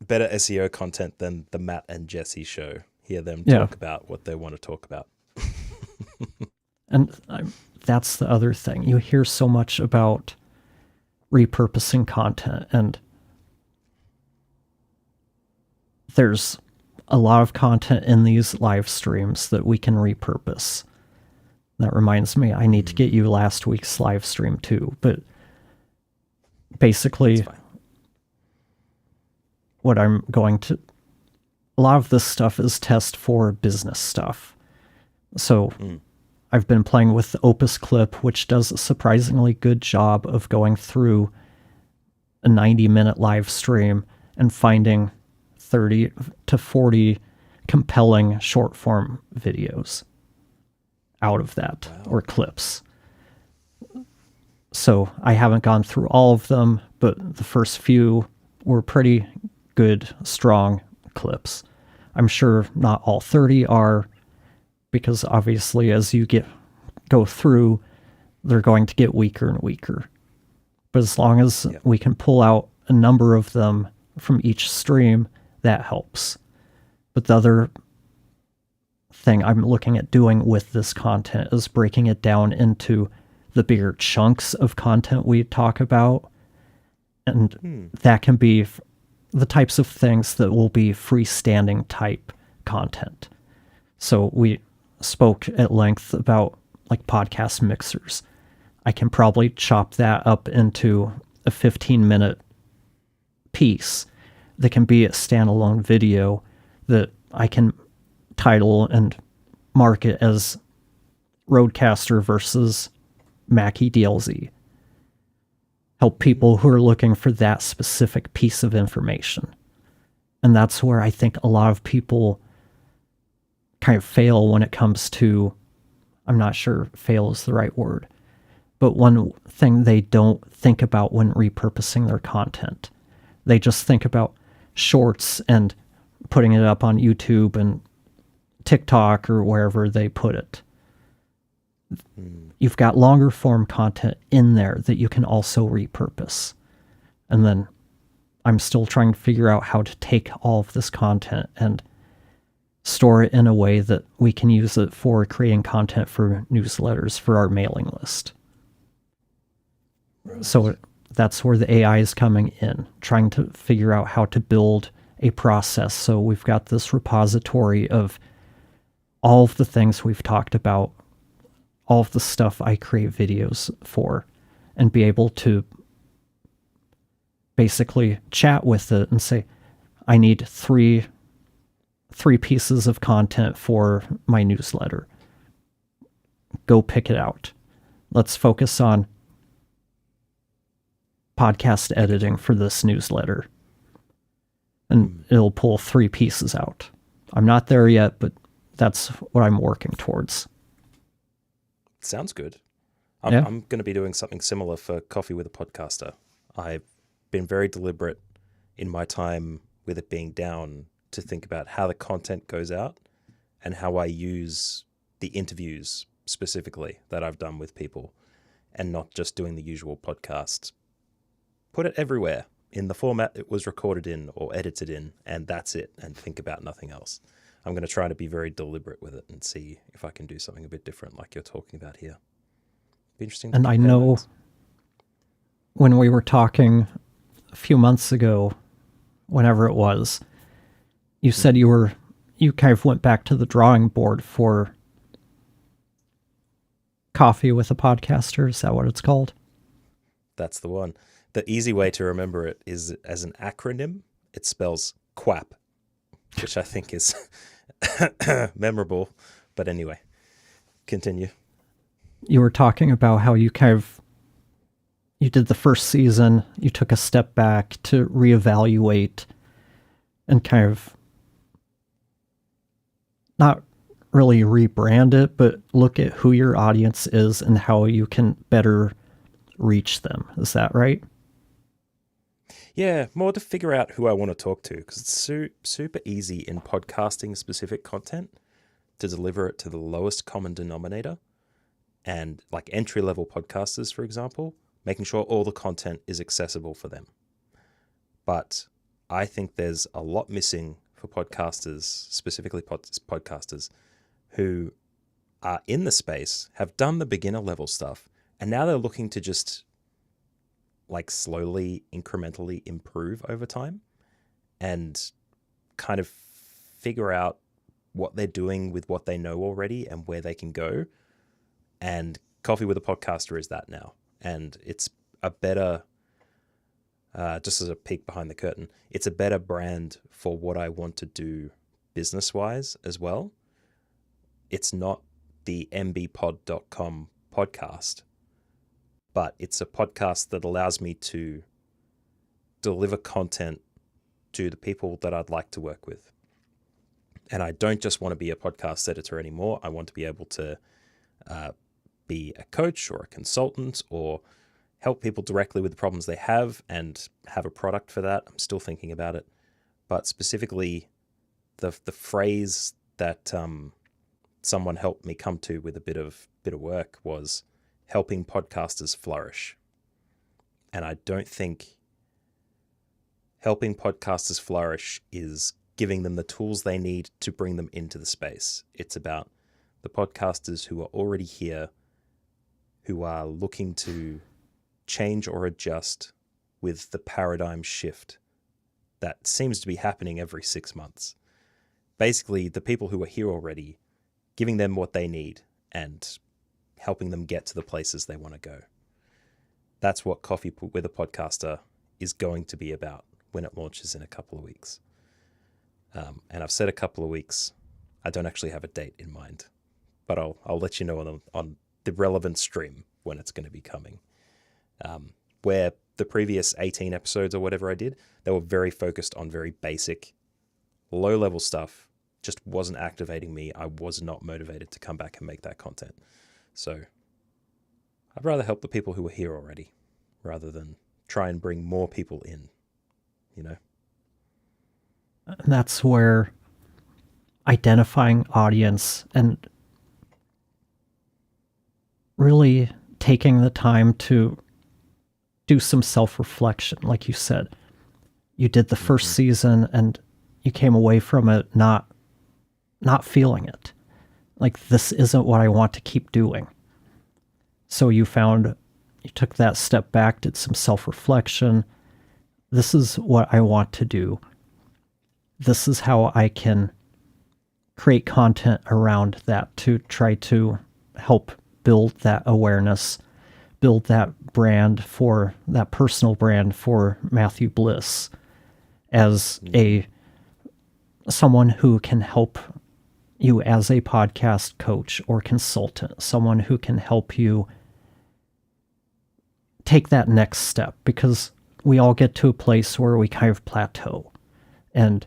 Better SEO content than the Matt and Jesse show. Hear them talk about what they want to talk about. And that's the other thing. You hear so much about repurposing content, and there's a lot of content in these live streams that we can repurpose. That reminds me, I need to get you last week's live stream too. But basically, what I'm going to... A lot of this stuff is test for business stuff. So I've been playing with the Opus Clip, which does a surprisingly good job of going through a 90-minute live stream and finding 30 to 40 compelling short-form videos out of that, or clips. So I haven't gone through all of them, but the first few were pretty good, strong clips. I'm sure not all 30 are, because obviously as you go through, they're going to get weaker and weaker. But as long as we can pull out a number of them from each stream, that helps. But the other thing I'm looking at doing with this content is breaking it down into the bigger chunks of content we talk about. And that can be the types of things that will be freestanding type content. So we spoke at length about like podcast mixers. I can probably chop that up into a 15-minute piece that can be a standalone video that I can title and market as Rodecaster versus Mackie DLZ. Help people who are looking for that specific piece of information. And that's where I think a lot of people kind of fail when it comes to, I'm not sure fail is the right word, but one thing they don't think about when repurposing their content. They just think about shorts and putting it up on YouTube and TikTok or wherever they put it. You've got longer form content in there that you can also repurpose. And then I'm still trying to figure out how to take all of this content and store it in a way that we can use it for creating content for newsletters for our mailing list. Right. So that's where the AI is coming in, trying to figure out how to build a process. So we've got this repository of all of the things we've talked about, all of the stuff I create videos for, and be able to basically chat with it and say, I need three pieces of content for my newsletter. Go pick it out. Let's focus on podcast editing for this newsletter. And it'll pull 3 pieces out. I'm not there yet, but that's what I'm working towards. Sounds good. I'm going to be doing something similar for Coffee with a Podcaster. I've been very deliberate in my time with it being down to think about how the content goes out and how I use the interviews specifically that I've done with people. and not just doing the usual podcast. Put it everywhere in the format it was recorded in or edited in, and that's it, and think about nothing else. I'm going to try to be very deliberate with it and see if I can do something a bit different like you're talking about here. Be interesting to And I compare know notes. when we were talking a few months ago, whenever it was, you said you kind of went back to the drawing board for Coffee with a Podcaster. Is that what it's called? That's the one. The easy way to remember it is as an acronym. It spells QUAP, which I think is memorable. But anyway, continue. You were talking about how you did the first season, you took a step back to reevaluate and kind of not really rebrand it, but look at who your audience is and how you can better reach them. Is that right? Yeah, more to figure out who I want to talk to, because it's super easy in podcasting specific content to deliver it to the lowest common denominator. And like entry-level podcasters, for example, making sure all the content is accessible for them. But I think there's a lot missing for podcasters, specifically podcasters, who are in the space, have done the beginner level stuff, and now they're looking to just like slowly, incrementally improve over time and kind of figure out what they're doing with what they know already and where they can go. And Coffee with a Podcaster is that now. And it's a better, just as a peek behind the curtain, it's a better brand for what I want to do business-wise as well. It's not the mbpod.com podcast, but it's a podcast that allows me to deliver content to the people that I'd like to work with. And I don't just want to be a podcast editor anymore. I want to be able to be a coach or a consultant or help people directly with the problems they have and have a product for that. I'm still thinking about it. But specifically, the phrase that someone helped me come to with a bit of work was helping podcasters flourish. And I don't think helping podcasters flourish is giving them the tools they need to bring them into the space. It's about the podcasters who are already here, who are looking to change or adjust with the paradigm shift that seems to be happening every 6 months. Basically, the people who are here already, giving them what they need and helping them get to the places they want to go. That's what Coffee with a Podcaster is going to be about when it launches in a couple of weeks. And I've said a couple of weeks. I don't actually have a date in mind, but I'll let you know on the relevant stream when it's going to be coming. Where the previous 18 episodes or whatever I did, they were very focused on very basic, low-level stuff. Just wasn't activating me. I was not motivated to come back and make that content. So I'd rather help the people who are here already rather than try and bring more people in, you know? And that's where identifying audience and really taking the time to do some self-reflection, like you said. You did the first season and you came away from it not feeling it. Like, this isn't what I want to keep doing. So you took that step back, did some self-reflection. This is what I want to do. This is how I can create content around that to try to help build that awareness, build that brand for that personal brand for Matthew Bliss as someone who can help you as a podcast coach or consultant, someone who can help you take that next step, because we all get to a place where we kind of plateau. And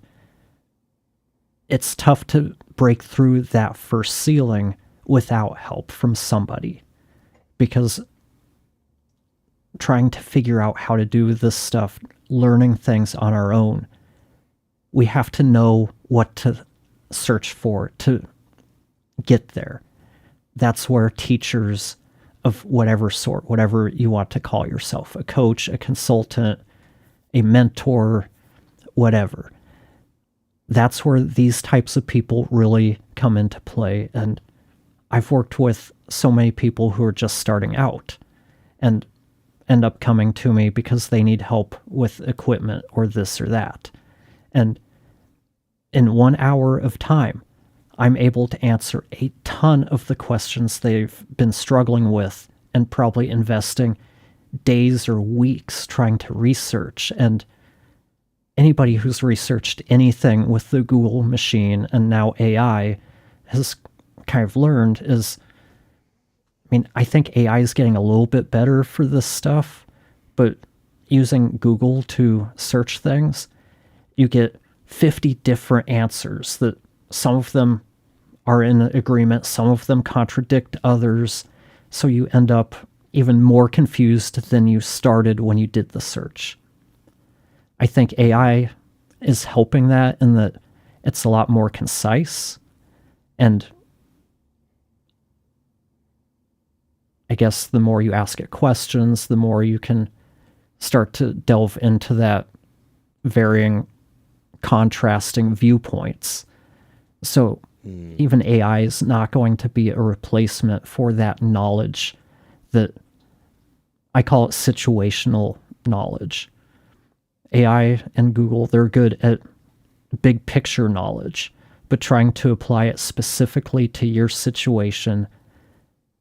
it's tough to break through that first ceiling without help from somebody, because trying to figure out how to do this stuff, learning things on our own, we have to know what to search for to get there. That's where teachers, of whatever sort, whatever you want to call yourself, a coach, a consultant, a mentor, whatever. That's where these types of people really come into play. And I've worked with so many people who are just starting out and end up coming to me because they need help with equipment or this or that. And in 1 hour of time, I'm able to answer a ton of the questions they've been struggling with and probably investing days or weeks trying to research. And anybody who's researched anything with the Google machine and now AI has kind of learned is, I mean, I think AI is getting a little bit better for this stuff, but using Google to search things, you get 50 different answers that some of them are in agreement, some of them contradict others, so you end up even more confused than you started when you did the search. I think AI is helping that in that it's a lot more concise, and I guess the more you ask it questions, the more you can start to delve into that varying, contrasting viewpoints. So even AI is not going to be a replacement for that knowledge that I call it situational knowledge. AI and Google, they're good at big picture knowledge, but trying to apply it specifically to your situation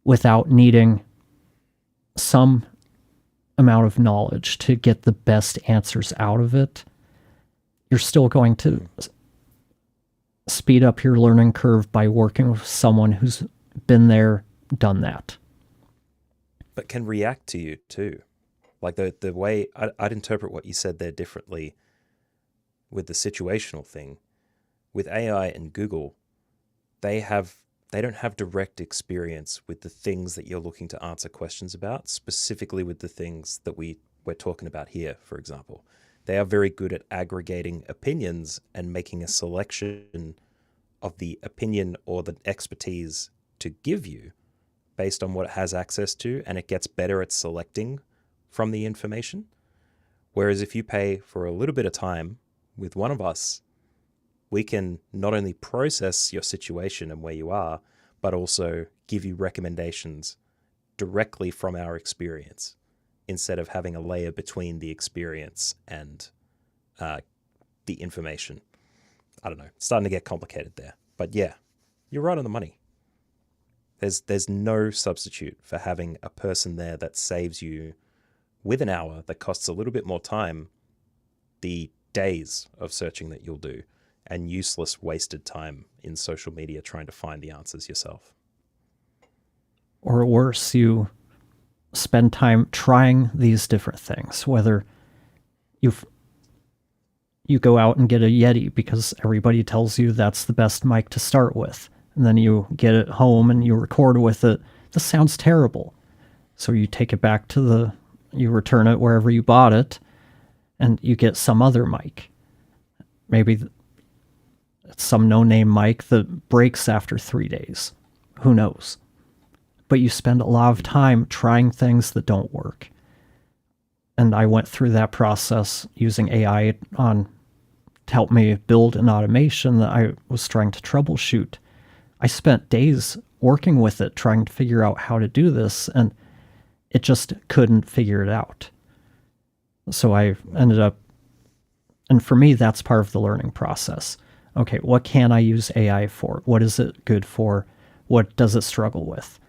without needing some amount of knowledge to get the best answers out of it, you're still going to speed up your learning curve by working with someone who's been there, done that. But can react to you too. Like the way I'd interpret what you said there differently with the situational thing. With AI and Google, they don't have direct experience with the things that you're looking to answer questions about, specifically with the things that we're talking about here, for example. They are very good at aggregating opinions and making a selection of the opinion or the expertise to give you based on what it has access to, and it gets better at selecting from the information. Whereas if you pay for a little bit of time with one of us, we can not only process your situation and where you are, but also give you recommendations directly from our experience, instead of having a layer between the experience and the information. I don't know, it's starting to get complicated there. But yeah, you're right on the money. There's no substitute for having a person there that saves you with an hour that costs a little bit more time, the days of searching that you'll do, and useless wasted time in social media trying to find the answers yourself. Or worse, you spend time trying these different things, whether you go out and get a Yeti because everybody tells you that's the best mic to start with, and then you get it home and you record with it. This sounds terrible. So you take it back to you return it wherever you bought it, and you get some other mic. Maybe it's some no-name mic that breaks after 3 days. Who knows? But you spend a lot of time trying things that don't work. And I went through that process using AI to help me build an automation that I was trying to troubleshoot. I spent days working with it, trying to figure out how to do this, and it just couldn't figure it out. So I ended up, and for me, that's part of the learning process. Okay, what can I use AI for? What is it good for? What does it struggle with?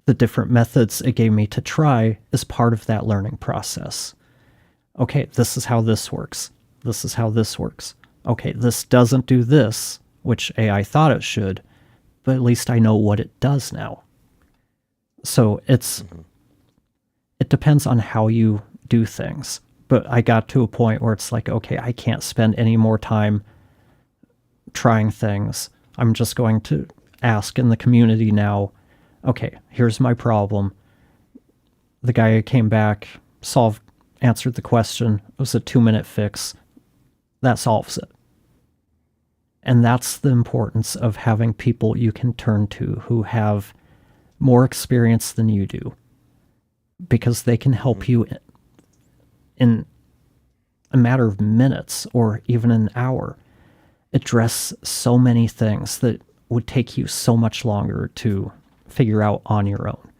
The different methods it gave me to try is part of that learning process. Okay, this is how this works. This is how this works. Okay, this doesn't do this, which AI thought it should, but at least I know what it does now. So it depends on how you do things. But I got to a point where it's like, okay, I can't spend any more time trying things. I'm just going to ask in the community now, okay, here's my problem. The guy came back, answered the question. It was a 2-minute fix. That solves it. And that's the importance of having people you can turn to who have more experience than you do, because they can help you in a matter of minutes or even an hour address so many things that would take you so much longer to figure out on your own.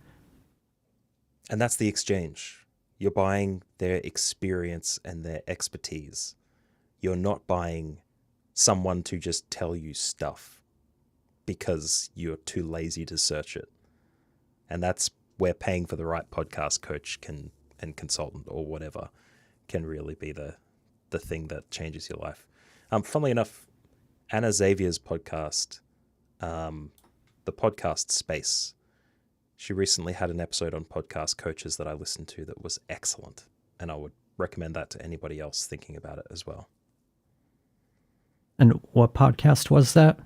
And that's the exchange. You're buying their experience and their expertise. You're not buying someone to just tell you stuff because you're too lazy to search it. And that's where paying for the right podcast coach and consultant or whatever can really be the thing that changes your life. Funnily enough, Anna Xavier's podcast, the podcast Space, she recently had an episode on podcast coaches that I listened to that was excellent. And I would recommend that to anybody else thinking about it as well. And what podcast was that?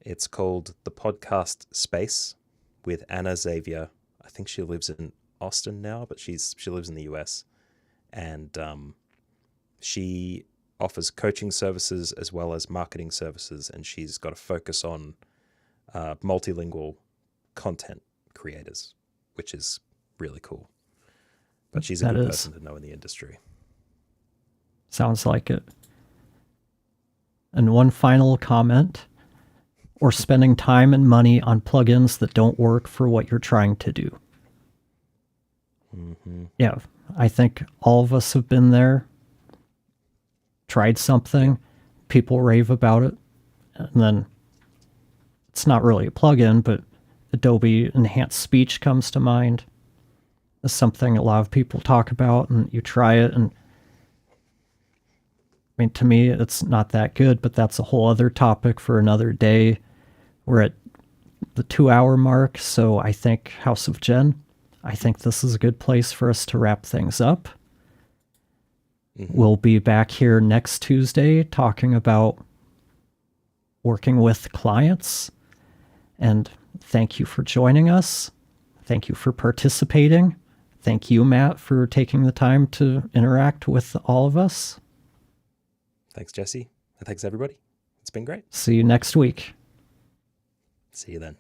It's called The Podcast Space with Anna Xavier. I think she lives in Austin now, but she lives in the US. And she offers coaching services as well as marketing services, and she's got a focus on multilingual content creators, which is really cool. But she's a good person to know in the industry. Sounds like it. And one final comment: or spending time and money on plugins that don't work for what you're trying to do. Mm-hmm. Yeah, I think all of us have been there. Tried something, people rave about it, and then it's not really a plugin, but Adobe Enhanced Speech comes to mind as something a lot of people talk about, and you try it, and I mean, to me, it's not that good, but that's a whole other topic for another day. We're at the 2-hour mark, so I think House of Jen, I think this is a good place for us to wrap things up. Mm-hmm. We'll be back here next Tuesday talking about working with clients. And thank you for joining us. Thank you for participating. Thank you, Matt, for taking the time to interact with all of us. Thanks, Jesse. And thanks, everybody. It's been great. See you next week. See you then.